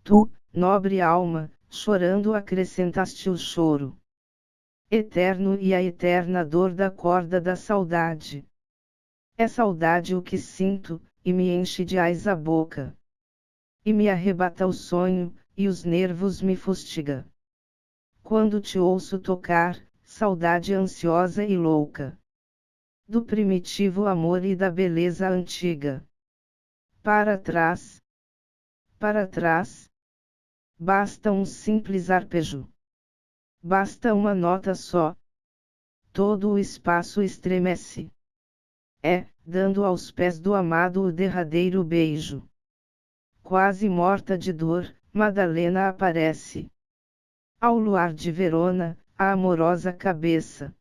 Tu, nobre alma, chorando acrescentaste o choro eterno e a eterna dor da corda da saudade. É saudade o que sinto, e me enche de ais a boca. e me arrebata o sonho, e os nervos me fustiga. Quando te ouço tocar, saudade ansiosa e louca, do primitivo amor e da beleza antiga. Para trás, basta um simples arpejo. Basta uma nota só. Todo o espaço estremece. É, dando aos pés do amado o derradeiro beijo. Quase morta de dor, Madalena aparece. Ao luar de Verona, a amorosa cabeça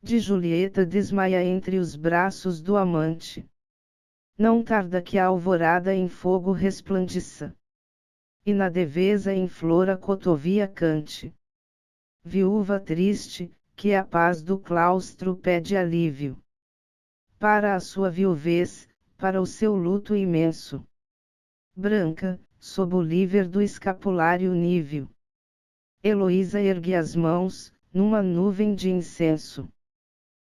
de Julieta desmaia entre os braços do amante. Não tarda que a alvorada em fogo resplandeça, e na devesa em flor a cotovia cante. Viúva triste, que a paz do claustro pede alívio. Para a sua viuvez, para o seu luto imenso. Branca, sob o líver do escapulário níveo. Heloísa ergue as mãos, numa nuvem de incenso.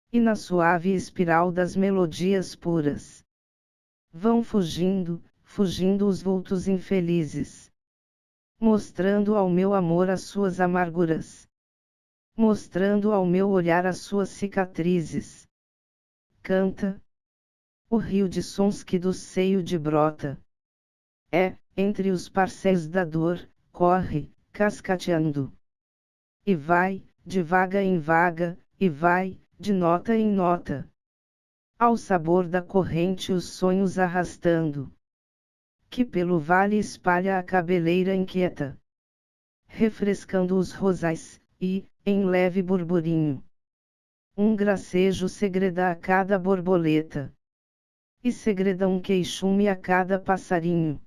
E na suave espiral das melodias puras, vão fugindo, fugindo os vultos infelizes. Mostrando ao meu amor as suas amarguras. Mostrando ao meu olhar as suas cicatrizes. Canta o rio de sons que do seio de brota. É, entre os parcéis da dor, corre, cascateando. E vai, de vaga em vaga, e vai, de nota em nota. Ao sabor da corrente os sonhos arrastando. Que pelo vale espalha a cabeleira inquieta. Refrescando os rosais, e, em leve burburinho, um gracejo segreda a cada borboleta. E segreda um queixume a cada passarinho.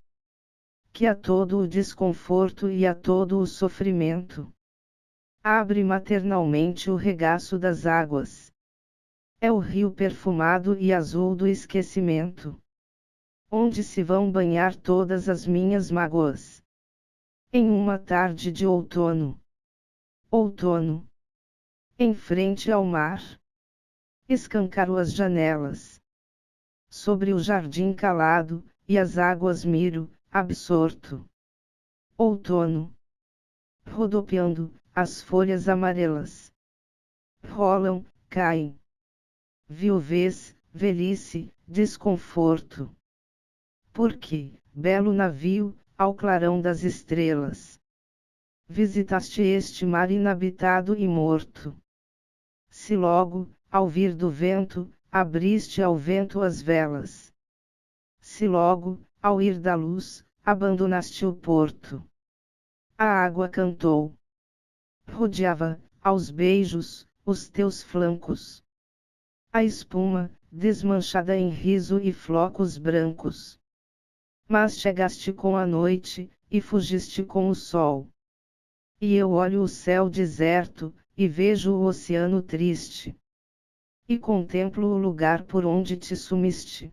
Que a todo o desconforto e a todo o sofrimento abre maternalmente o regaço das águas. É o rio perfumado e azul do esquecimento, onde se vão banhar todas as minhas mágoas. Em uma tarde de outono. Outono. Em frente ao mar. Escancaro as janelas. Sobre o jardim calado, e as águas miro, absorto. Outono. Rodopiando, as folhas amarelas rolam, caem. Viuvez, velhice, desconforto. Porque, belo navio, ao clarão das estrelas, visitaste este mar inabitado e morto. Se logo, ao vir do vento, abriste ao vento as velas. Se logo, ao ir da luz, abandonaste o porto. A água cantou. Rodeava, aos beijos, os teus flancos. A espuma, desmanchada em riso e flocos brancos. Mas chegaste com a noite, e fugiste com o sol. E eu olho o céu deserto, e vejo o oceano triste. E contemplo o lugar por onde te sumiste.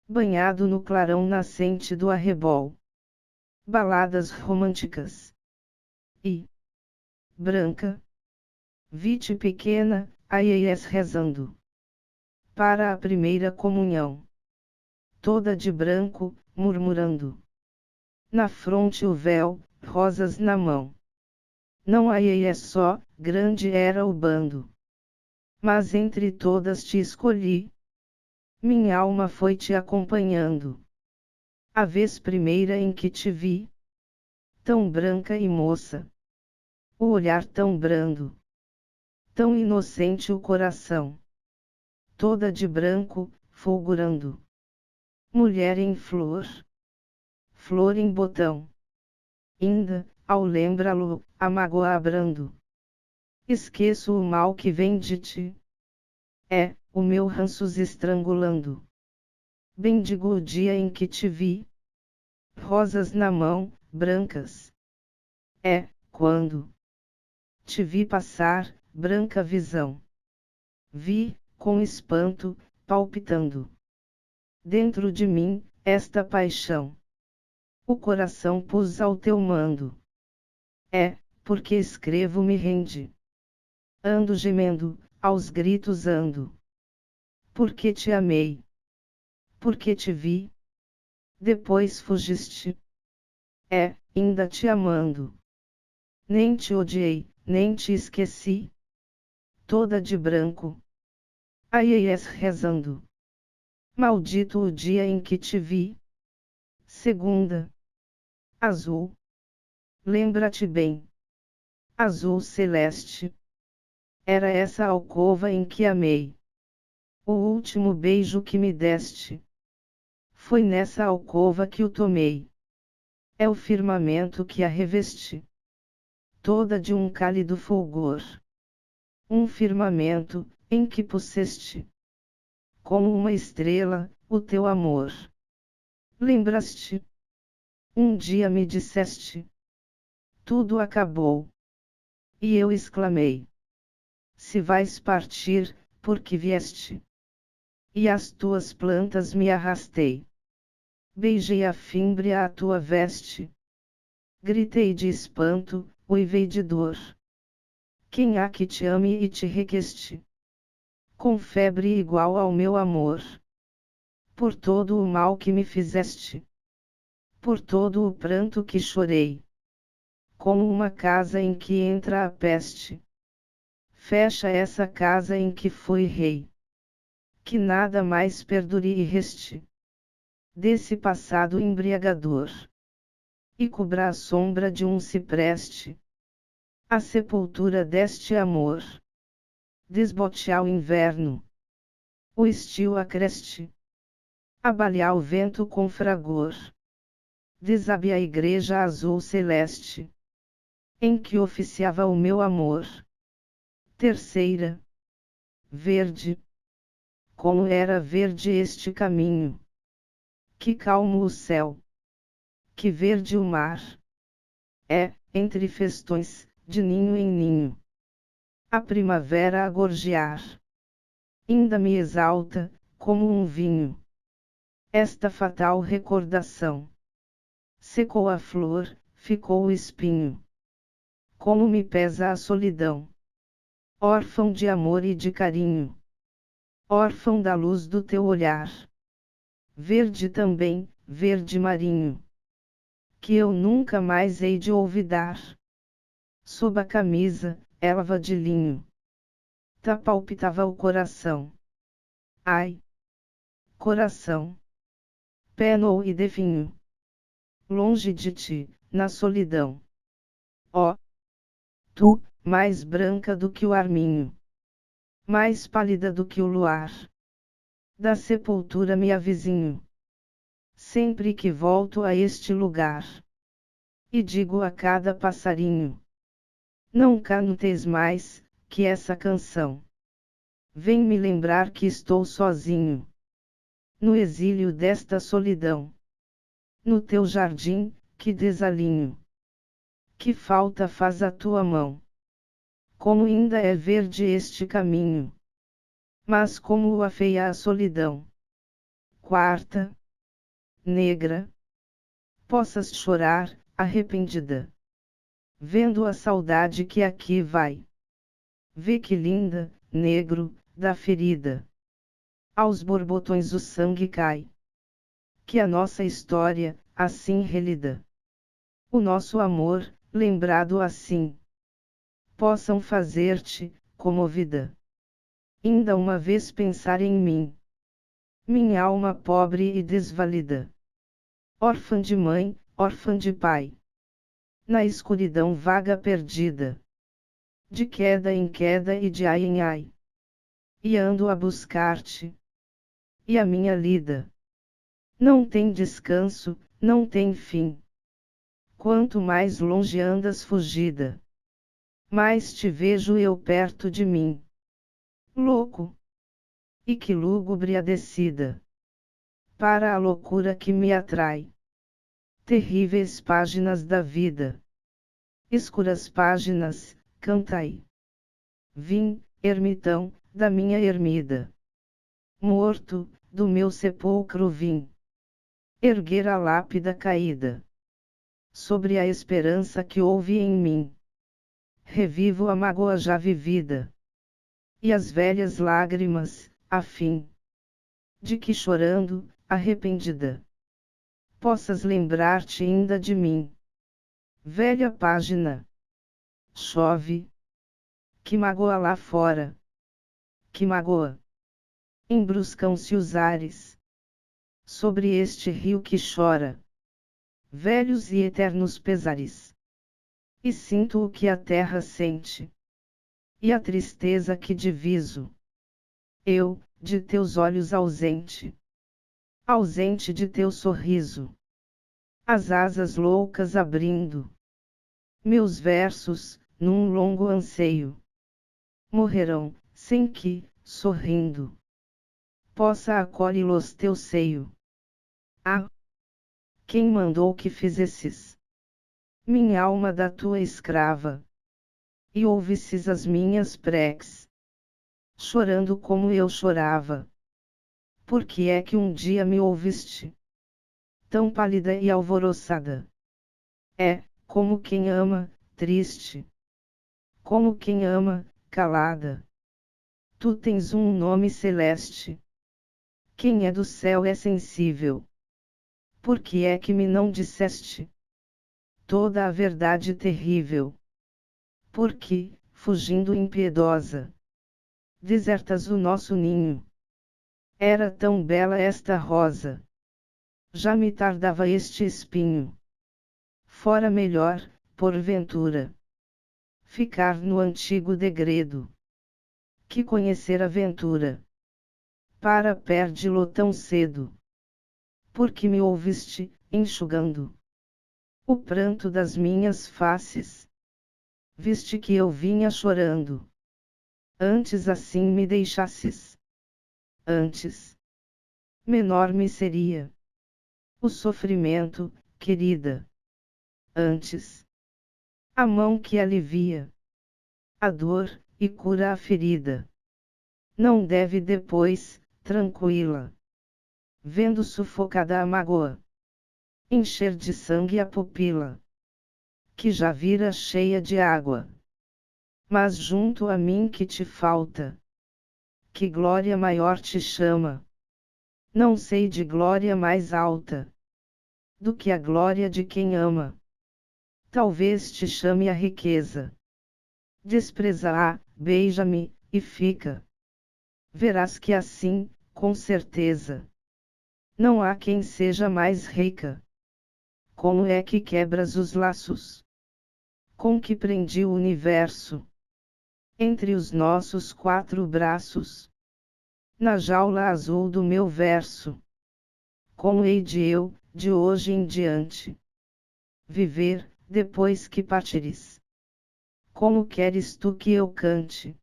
Banhado no clarão nascente do arrebol. Baladas românticas. E, branca, vi-te pequena, aieies rezando. Para a primeira comunhão. Toda de branco, murmurando. Na fronte o véu, rosas na mão. Não aieies só, grande era o bando. Mas entre todas te escolhi. Minha alma foi te acompanhando. A vez primeira em que te vi. Tão branca e moça. O olhar tão brando. Tão inocente o coração. Toda de branco, fulgurando. Mulher em flor. Flor em botão. Inda, ao lembrá-lo, a mágoa abrando. Esqueço o mal que vem de ti. É, o meu ranços estrangulando. Bendigo o dia em que te vi. Rosas na mão, brancas. É, quando te vi passar, branca visão. Vi, com espanto, palpitando. Dentro de mim, esta paixão. O coração pus ao teu mando. É, porque escrevo me rende. Ando gemendo, aos gritos ando. Porque te amei. Porque te vi. Depois fugiste. ainda te amando. Nem te odiei, nem te esqueci. Toda de branco. Aies rezando. Maldito o dia em que te vi. Segunda. Azul. Lembra-te bem. Azul celeste. Era essa alcova em que amei. O último beijo que me deste. Foi nessa alcova que o tomei. É o firmamento que a reveste. Toda de um cálido fulgor. Um firmamento, em que puseste. Como uma estrela, o teu amor. Lembraste? Um dia me disseste. Tudo acabou. E eu exclamei. Se vais partir, por que vieste? E as tuas plantas me arrastei. Beijei a fímbria à tua veste. Gritei de espanto, uivei de dor. Quem há que te ame e te requeste? Com febre igual ao meu amor. Por todo o mal que me fizeste. Por todo o pranto que chorei. Como uma casa em que entra a peste. Fecha essa casa em que fui rei. Que nada mais perdure e reste. Desse passado embriagador. E cubra a sombra de um cipreste. A sepultura deste amor. Desbote ao inverno. O estio acreste. Abale ao vento com fragor. Desabe a igreja azul celeste. Em que oficiava o meu amor. Terceira. Verde. Como era verde este caminho. Que calmo o céu. Que verde o mar. Entre festões, de ninho em ninho. A primavera a gorjear. Ainda me exalta, como um vinho. Esta fatal recordação. Secou a flor, ficou o espinho. Como me pesa a solidão. Órfão de amor e de carinho. Órfão da luz do teu olhar. Verde também, verde marinho. Que eu nunca mais hei de olvidar. Sob a camisa, elva de linho. Tá palpitava o coração. Ai! Coração! Penou e definho. Longe de ti, na solidão. Ó! Tu, mais branca do que o arminho. Mais pálida do que o luar. Da sepultura me avizinho. Sempre que volto a este lugar. E digo a cada passarinho. Não cantes mais, que essa canção. Vem me lembrar que estou sozinho. No exílio desta solidão. No teu jardim, que desalinho. Que falta faz a tua mão. Como ainda é verde este caminho. Mas como o afeia a solidão. Quarta. Negra. Possas chorar, arrependida. Vendo a saudade que aqui vai. Vê que linda, negro, da ferida. Aos borbotões o sangue cai. Que a nossa história, assim relida. O nosso amor, lembrado assim. Possam fazer-te, comovida. Ainda uma vez pensar em mim. Minha alma pobre e desvalida. Órfã de mãe, órfã de pai. Na escuridão vaga perdida. De queda em queda e de ai em ai. E ando a buscar-te. E a minha lida. Não tem descanso, não tem fim. Quanto mais longe andas fugida. Mais te vejo eu perto de mim. Louco! E que lúgubre a descida. Para a loucura que me atrai. Terríveis páginas da vida. Escuras páginas, cantai. Vim, ermitão, da minha ermida. Morto, do meu sepulcro vim. Erguer a lápida caída. Sobre a esperança que houve em mim. Revivo a mágoa já vivida. E as velhas lágrimas, a fim. De que chorando, arrependida. Possas lembrar-te ainda de mim. Velha página. Chove. Que magoa lá fora. Que magoa. Embruscam-se os ares. Sobre este rio que chora. Velhos e eternos pesares. E sinto o que a terra sente. E a tristeza que diviso. Eu, de teus olhos ausente. Ausente de teu sorriso. As asas loucas abrindo. Meus versos, num longo anseio. Morrerão, sem que, sorrindo, possa acolhe-los teu seio. Ah! Quem mandou que fizesses minha alma da tua escrava? E ouvisses as minhas preces, chorando como eu chorava. Por que é que um dia me ouviste tão pálida e alvoroçada? É, como quem ama, triste. Como quem ama, calada. Tu tens um nome celeste. Quem é do céu é sensível. Por que é que me não disseste toda a verdade terrível? Porque, fugindo impiedosa, desertas o nosso ninho. Era tão bela esta rosa. Já me tardava este espinho. Fora melhor, porventura, ficar no antigo degredo, que conhecer a ventura. Para perde-lo tão cedo. Porque me ouviste, enxugando o pranto das minhas faces. Viste que eu vinha chorando. Antes assim me deixasses. Antes, menor me seria o sofrimento, querida. Antes, a mão que alivia a dor e cura a ferida. Não deve depois, tranquila, vendo sufocada a mágoa, encher de sangue a pupila, que já vira cheia de água. Mas junto a mim que te falta, que glória maior te chama? Não sei de glória mais alta do que a glória de quem ama. Talvez te chame a riqueza. Despreza-a, beija-me, e fica. Verás que assim, com certeza, não há quem seja mais rica. Como é que quebras os laços com que prendi o universo entre os nossos quatro braços, na jaula azul do meu verso? Como hei de eu, de hoje em diante, viver, depois que partires? Como queres tu que eu cante,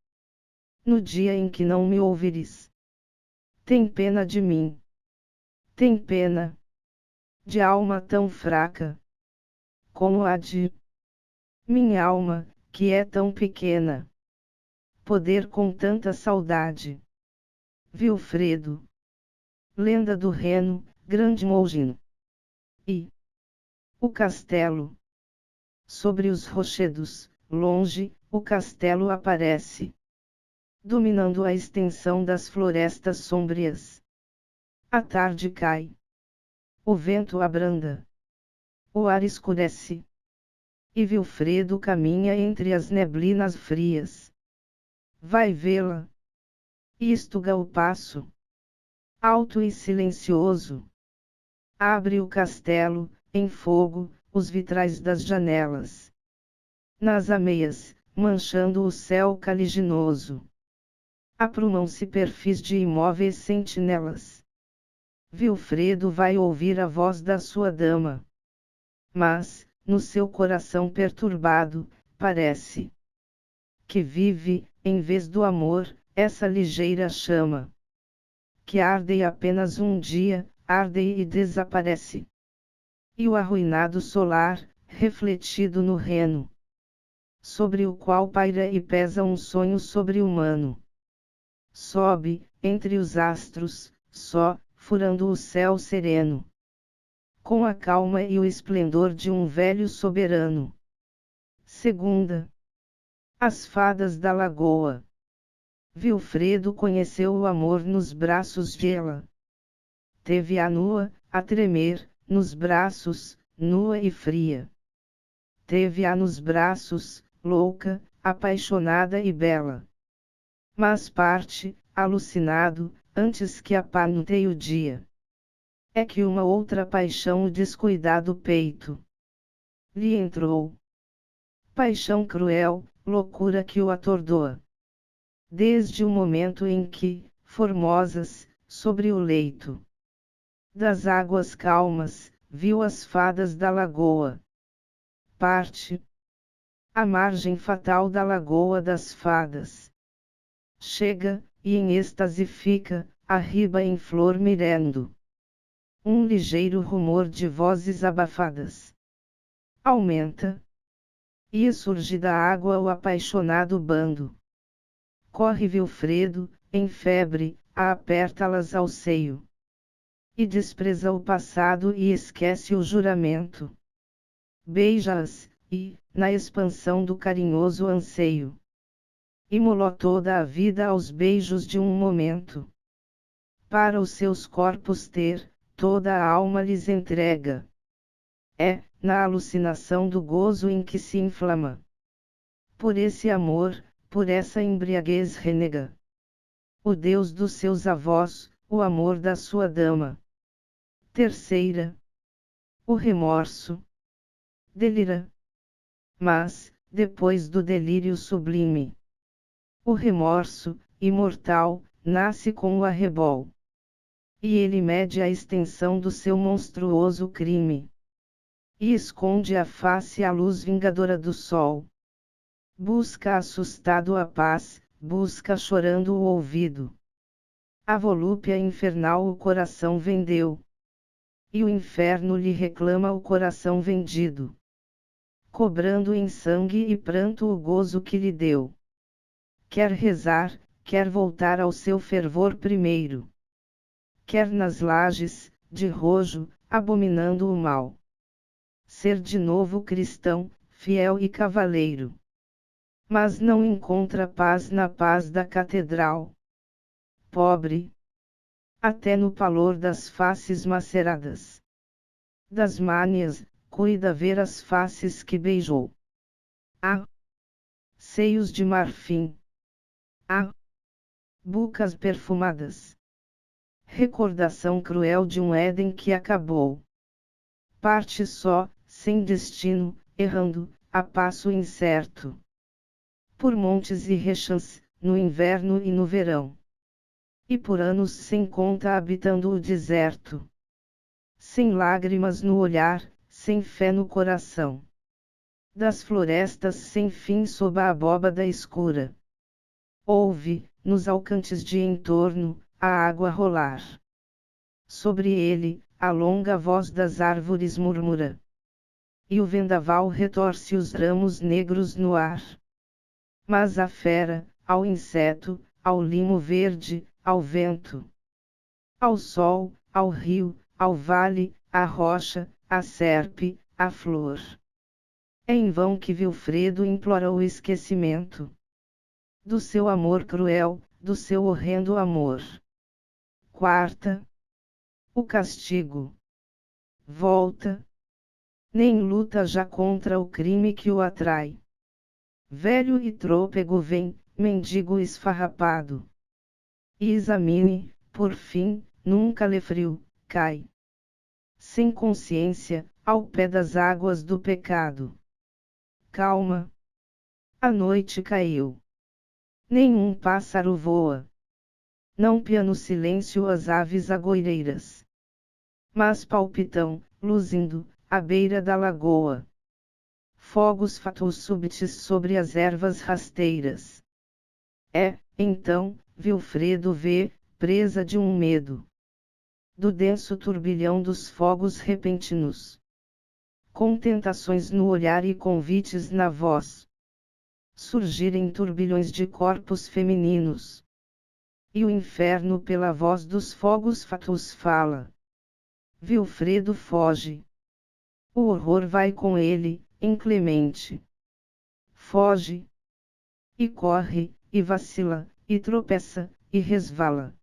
no dia em que não me ouvires? Tem pena de mim. Tem pena de alma tão fraca como a de minha alma, que é tão pequena, poder com tanta saudade. Vilfredo. Lenda do Reno, Grande Mougino. E o castelo. Sobre os rochedos, longe, o castelo aparece, dominando a extensão das florestas sômbrias. A tarde cai. O vento abranda. O ar escurece. E Vilfredo caminha entre as neblinas frias. Vai vê-la. E estuga o passo. Alto e silencioso. Abre o castelo, em fogo, os vitrais das janelas. Nas ameias, manchando o céu caliginoso, aprumam-se perfis de imóveis sentinelas. Vilfredo vai ouvir a voz da sua dama. Mas, no seu coração perturbado, parece que vive, em vez do amor, essa ligeira chama, que arde apenas um dia, arde e desaparece. E o arruinado solar, refletido no Reno, sobre o qual paira e pesa um sonho sobre-humano, sobe, entre os astros, só, furando o céu sereno, com a calma e o esplendor de um velho soberano. Segunda. As fadas da lagoa. Vilfredo conheceu o amor nos braços de ela. Teve-a nua, a tremer, nos braços, nua e fria. teve-a nos braços, louca, apaixonada e bela. Mas parte, alucinado, antes que apanteie o dia. É que uma outra paixão o descuidado peito lhe entrou. Paixão cruel, loucura que o atordoa. Desde o momento em que, formosas, sobre o leito das águas calmas, viu as fadas da lagoa. Parte. A margem fatal da lagoa das fadas. Chega, e em êxtase fica, arriba em flor mirando. Um ligeiro rumor de vozes abafadas aumenta. E surge da água o apaixonado bando. Corre Vilfredo, em febre, a aperta-las ao seio. E despreza o passado e esquece o juramento. Beija-as, e, na expansão do carinhoso anseio, imolou toda a vida aos beijos de um momento. Para os seus corpos ter, toda a alma lhes entrega. É, na alucinação do gozo em que se inflama. Por esse amor, por essa embriaguez renega. O Deus dos seus avós, o amor da sua dama. Terceira. O remorso. Delira. Mas, depois do delírio sublime, o remorso, imortal, nasce com o arrebol. E ele mede a extensão do seu monstruoso crime. E esconde a face à luz vingadora do sol. Busca assustado a paz, busca chorando o ouvido. A volúpia infernal o coração vendeu. E o inferno lhe reclama o coração vendido. Cobrando em sangue e pranto o gozo que lhe deu. Quer rezar, quer voltar ao seu fervor primeiro. Quer nas lajes, de rojo, abominando o mal. Ser de novo cristão, fiel e cavaleiro. Mas não encontra paz na paz da catedral. Pobre. Até no palor das faces maceradas. Das mânias, cuida ver as faces que beijou. Ah! Seios de marfim. Ah! Bocas perfumadas. Recordação cruel de um Éden que acabou. Parte só, sem destino, errando, a passo incerto. Por montes e rechãs, no inverno e no verão. E por anos sem conta habitando o deserto. Sem lágrimas no olhar, sem fé no coração. Das florestas sem fim sob a abóbada escura. Ouve, nos alcantes de entorno, a água rolar. Sobre ele, a longa voz das árvores murmura. E o vendaval retorce os ramos negros no ar. Mas a fera, ao inseto, ao limo verde, ao vento, ao sol, ao rio, ao vale, à rocha, à serpe, à flor. É em vão que Vilfredo implora o esquecimento do seu amor cruel, do seu horrendo amor. Quarta. O castigo. Volta. Nem luta já contra o crime que o atrai. Velho e trôpego vem, mendigo esfarrapado. E examine, por fim, nunca lhe frio, cai. Sem consciência, ao pé das águas do pecado. Calma. A noite caiu. Nenhum pássaro voa. Não pia no silêncio as aves agoireiras. Mas palpitam, luzindo, à beira da lagoa. Fogos fatos súbitos sobre as ervas rasteiras. É, então, Vilfredo vê, presa de um medo. Do denso turbilhão dos fogos repentinos. Com tentações no olhar e convites na voz. Surgirem turbilhões de corpos femininos. E o inferno pela voz dos fogos fatos fala. Vilfredo foge. O horror vai com ele, inclemente. Foge. E corre, e vacila, e tropeça, e resvala.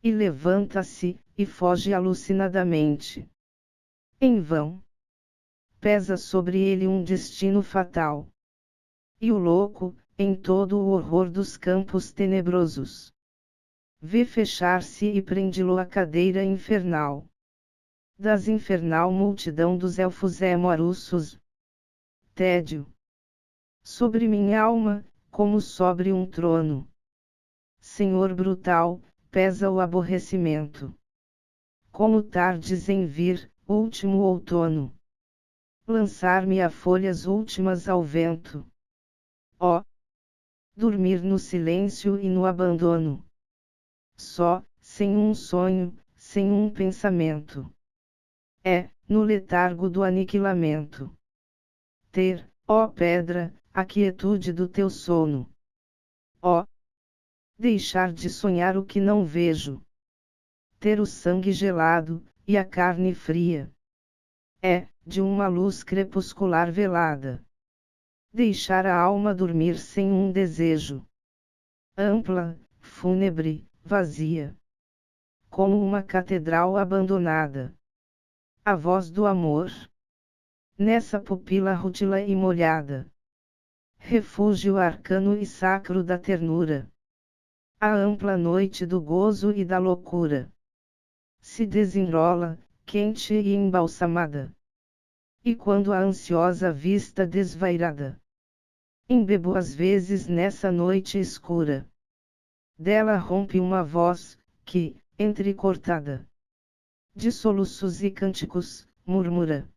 E levanta-se, e foge alucinadamente. Em vão. pesa sobre ele um destino fatal. E o louco, em todo o horror dos campos tenebrosos, vê fechar-se e prende-lo à cadeira infernal. Das infernal multidão dos elfos Emoarussos. Tédio. Sobre minha alma, como sobre um trono. Senhor brutal, pesa o aborrecimento. Como tardes em vir, último outono. Lançar-me a folhas últimas ao vento. Ó! Dormir no silêncio e no abandono. Só, sem um sonho, sem um pensamento. É, no letargo do aniquilamento. Ter, ó pedra, a quietude do teu sono. Ó! Deixar de sonhar o que não vejo. Ter o sangue gelado, e a carne fria. É, de uma luz crepuscular velada. Deixar a alma dormir sem um desejo. Ampla, fúnebre, vazia. Como uma catedral abandonada. A voz do amor. Nessa pupila rútila e molhada. Refúgio arcano e sacro da ternura. A ampla noite do gozo e da loucura. Se desenrola, quente e embalsamada. E quando a ansiosa vista desvairada, embebo às vezes nessa noite escura, dela rompe uma voz, que, entrecortada de soluços e cânticos, murmura.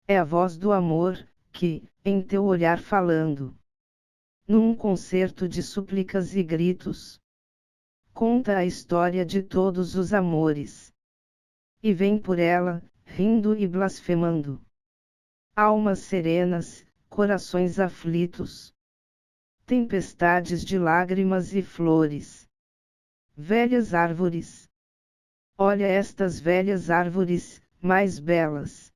É a voz do amor, que, em teu olhar falando, num concerto de súplicas e gritos, conta a história de todos os amores. E vem por ela, rindo e blasfemando. Almas serenas, corações aflitos. Tempestades de lágrimas e flores. Velhas árvores. Olha estas velhas árvores, mais belas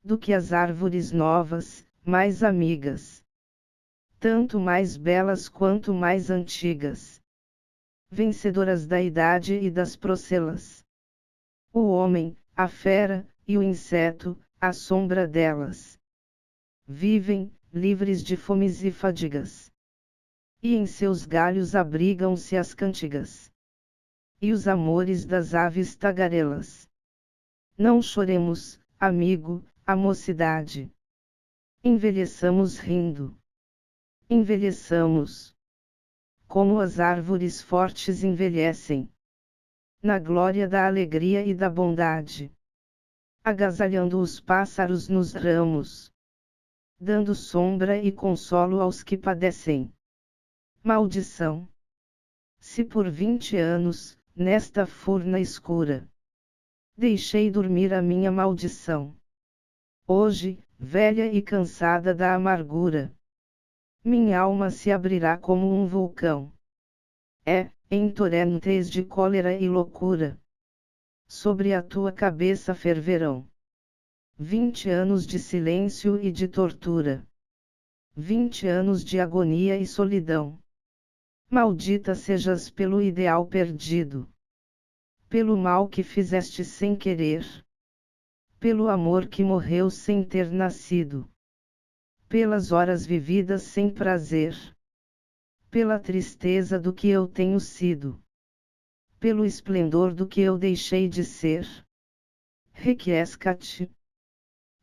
do que as árvores novas, mais amigas. Tanto mais belas quanto mais antigas. Vencedoras da idade e das procelas. O homem, a fera, e o inseto, à sombra delas. Vivem, livres de fomes e fadigas. E em seus galhos abrigam-se as cantigas. E os amores das aves tagarelas. Não choremos, amigo, a mocidade. Envelheçamos rindo. Envelheçamos. Como as árvores fortes envelhecem. Na glória da alegria e da bondade. Agasalhando os pássaros nos ramos. Dando sombra e consolo aos que padecem. Maldição. Se por 20 anos, nesta furna escura, deixei dormir a minha maldição. Hoje, velha e cansada da amargura, minha alma se abrirá como um vulcão. É, em torrentes de cólera e loucura. Sobre a tua cabeça ferverão 20 anos de silêncio e de tortura. 20 anos de agonia e solidão. Maldita sejas pelo ideal perdido. Pelo mal que fizeste sem querer. Pelo amor que morreu sem ter nascido. Pelas horas vividas sem prazer. Pela tristeza do que eu tenho sido. Pelo esplendor do que eu deixei de ser. Requiescat.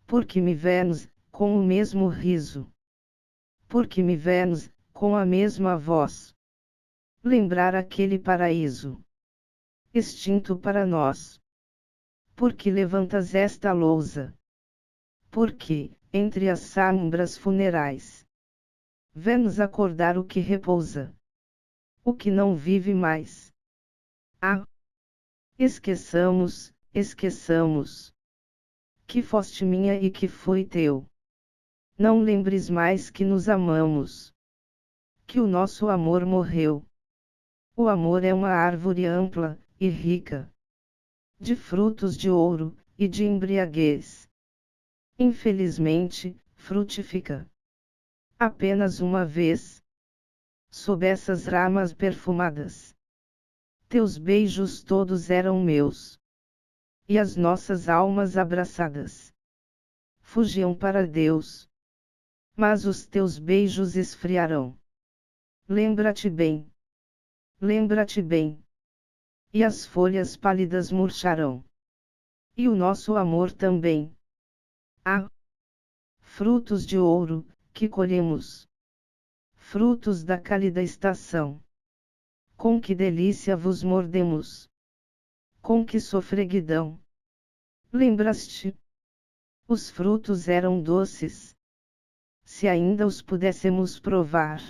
Porque me vês, com o mesmo riso. Porque me vês, com a mesma voz. Lembrar aquele paraíso. Extinto para nós. Porque levantas esta lousa. Porque, entre as sombras funerais, vê-nos acordar o que repousa. O que não vive mais. Ah! Esqueçamos, esqueçamos. Que foste minha e que foi teu. Não lembres mais que nos amamos. Que o nosso amor morreu. O amor é uma árvore ampla, e rica. De frutos de ouro, e de embriaguez. Infelizmente, frutifica apenas uma vez. Sob essas ramas perfumadas. Teus beijos todos eram meus. E as nossas almas abraçadas fugiam para Deus. Mas os teus beijos esfriarão. Lembra-te bem. Lembra-te bem. E as folhas pálidas murcharão. E o nosso amor também. Ah! Frutos de ouro, que colhemos. Frutos da cálida estação. Com que delícia vos mordemos. Com que sofreguidão. Lembras-te? Os frutos eram doces. Se ainda os pudéssemos provar.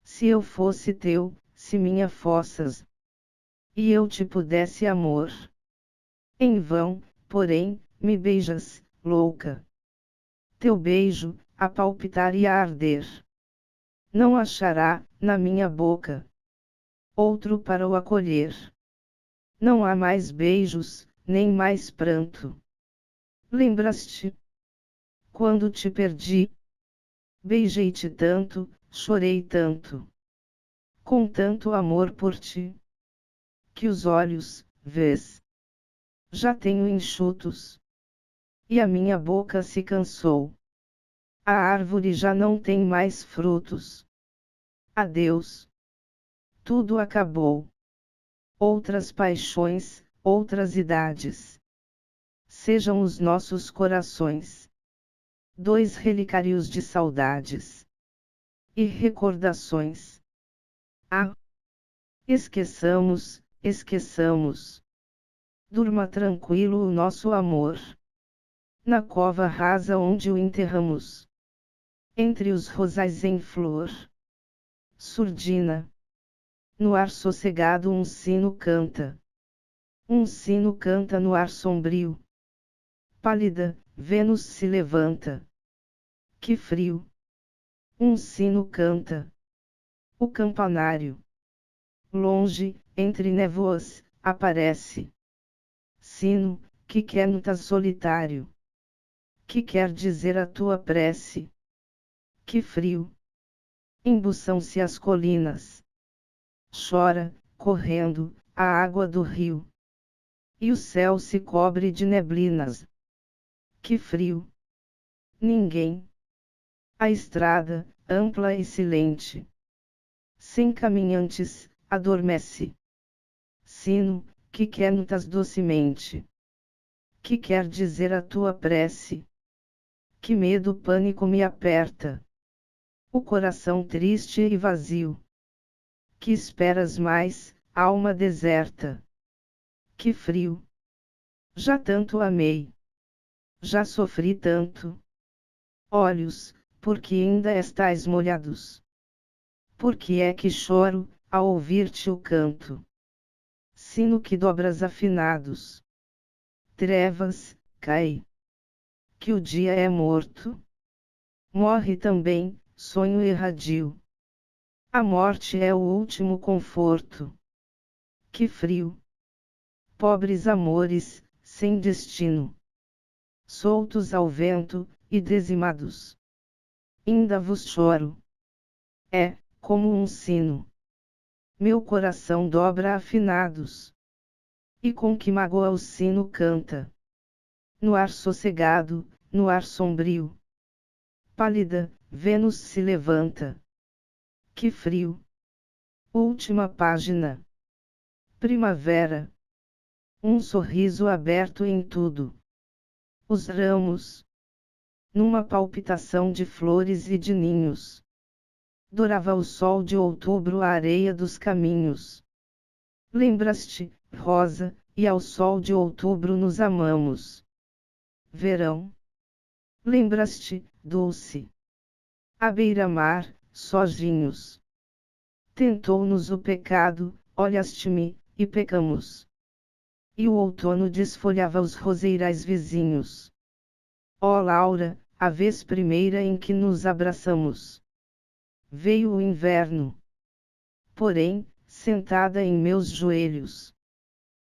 Se eu fosse teu, se minha fossas. E eu te pudesse amor. Em vão, porém, me beijas, louca. Teu beijo, a palpitar e a arder. Não achará, na minha boca, outro para o acolher. Não há mais beijos, nem mais pranto. Lembras-te? Quando te perdi, beijei-te tanto, chorei tanto. Com tanto amor por ti, que os olhos, vês, já tenho enxutos. E a minha boca se cansou. A árvore já não tem mais frutos. Adeus. Tudo acabou. Outras paixões, outras idades. Sejam os nossos corações dois relicários de saudades e recordações. Ah! Esqueçamos, esqueçamos. Durma tranquilo o nosso amor. Na cova rasa onde o enterramos. Entre os rosais em flor. Surdina. No ar sossegado um sino canta. Um sino canta no ar sombrio. Pálida, Vênus se levanta. Que frio. Um sino canta. O campanário. Longe, entre névoas, aparece. Sino, que quer notar solitário. Que quer dizer a tua prece. Que frio. Embuçam-se as colinas. Chora, correndo, a água do rio. E o céu se cobre de neblinas. Que frio. Ninguém. A estrada, ampla e silente. Sem caminhantes, adormece. Sino, que quer notas docemente. Que quer dizer a tua prece. Que medo, pânico me aperta. O coração triste e vazio. Que esperas mais, alma deserta? Que frio. Já tanto amei. Já sofri tanto. Olhos, por que ainda estais molhados? Por que é que choro, ao ouvir-te o canto? Sino que dobras afinados. Trevas, cai. Que o dia é morto. Morre também, sonho erradio. A morte é o último conforto. Que frio. Pobres amores, sem destino. Soltos ao vento, e dizimados. Ainda vos choro. É, como um sino. Meu coração dobra afinados. E com que mágoa o sino canta. No ar sossegado, no ar sombrio. Pálida, Vênus se levanta. Que frio. Última página. Primavera. Um sorriso aberto em tudo. Os ramos. Numa palpitação de flores e de ninhos. Dourava o sol de outubro a areia dos caminhos. Lembras-te, rosa, e ao sol de outubro nos amamos. Verão. Lembras-te, dulce. À beira-mar, sozinhos. Tentou-nos o pecado, olhaste-me, e pecamos. E o outono desfolhava os roseirais vizinhos. Ó Laura, a vez primeira em que nos abraçamos. Veio o inverno. Porém, sentada em meus joelhos.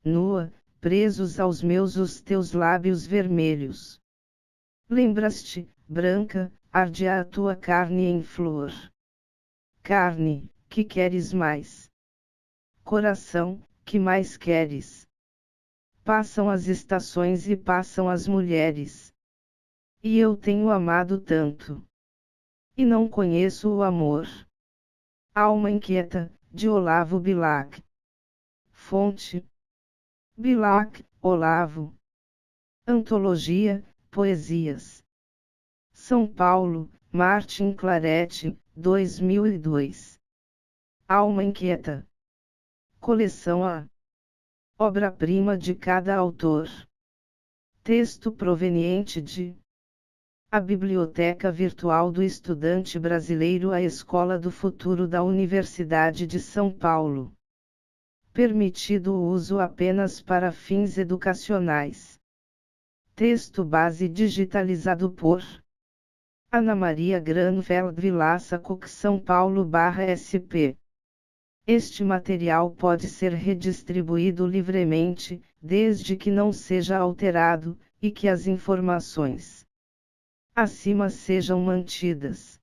Nua, presos aos meus os teus lábios vermelhos. Lembras-te, branca, ardia a tua carne em flor. Carne, que queres mais? Coração, que mais queres? Passam as estações e passam as mulheres. E eu tenho amado tanto. E não conheço o amor. Alma Inquieta, de Olavo Bilac. Fonte: Bilac, Olavo. Antologia, Poesias. São Paulo, Martin Claret, 2002. Alma Inquieta. Coleção A. Obra-prima de cada autor. Texto proveniente de A Biblioteca Virtual do Estudante Brasileiro, a Escola do Futuro da Universidade de São Paulo. Permitido o uso apenas para fins educacionais. Texto base digitalizado por Ana Maria Granfeld Vilaça Cook, São Paulo/SP. Este material pode ser redistribuído livremente, desde que não seja alterado, e que as informações acima sejam mantidas.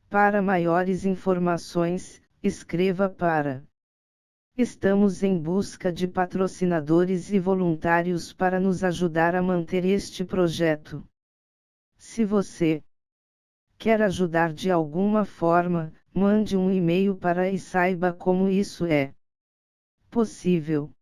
Para maiores informações, escreva para. Estamos em busca de patrocinadores e voluntários para nos ajudar a manter este projeto. Se você quer ajudar de alguma forma, mande um e-mail para e saiba como isso é possível.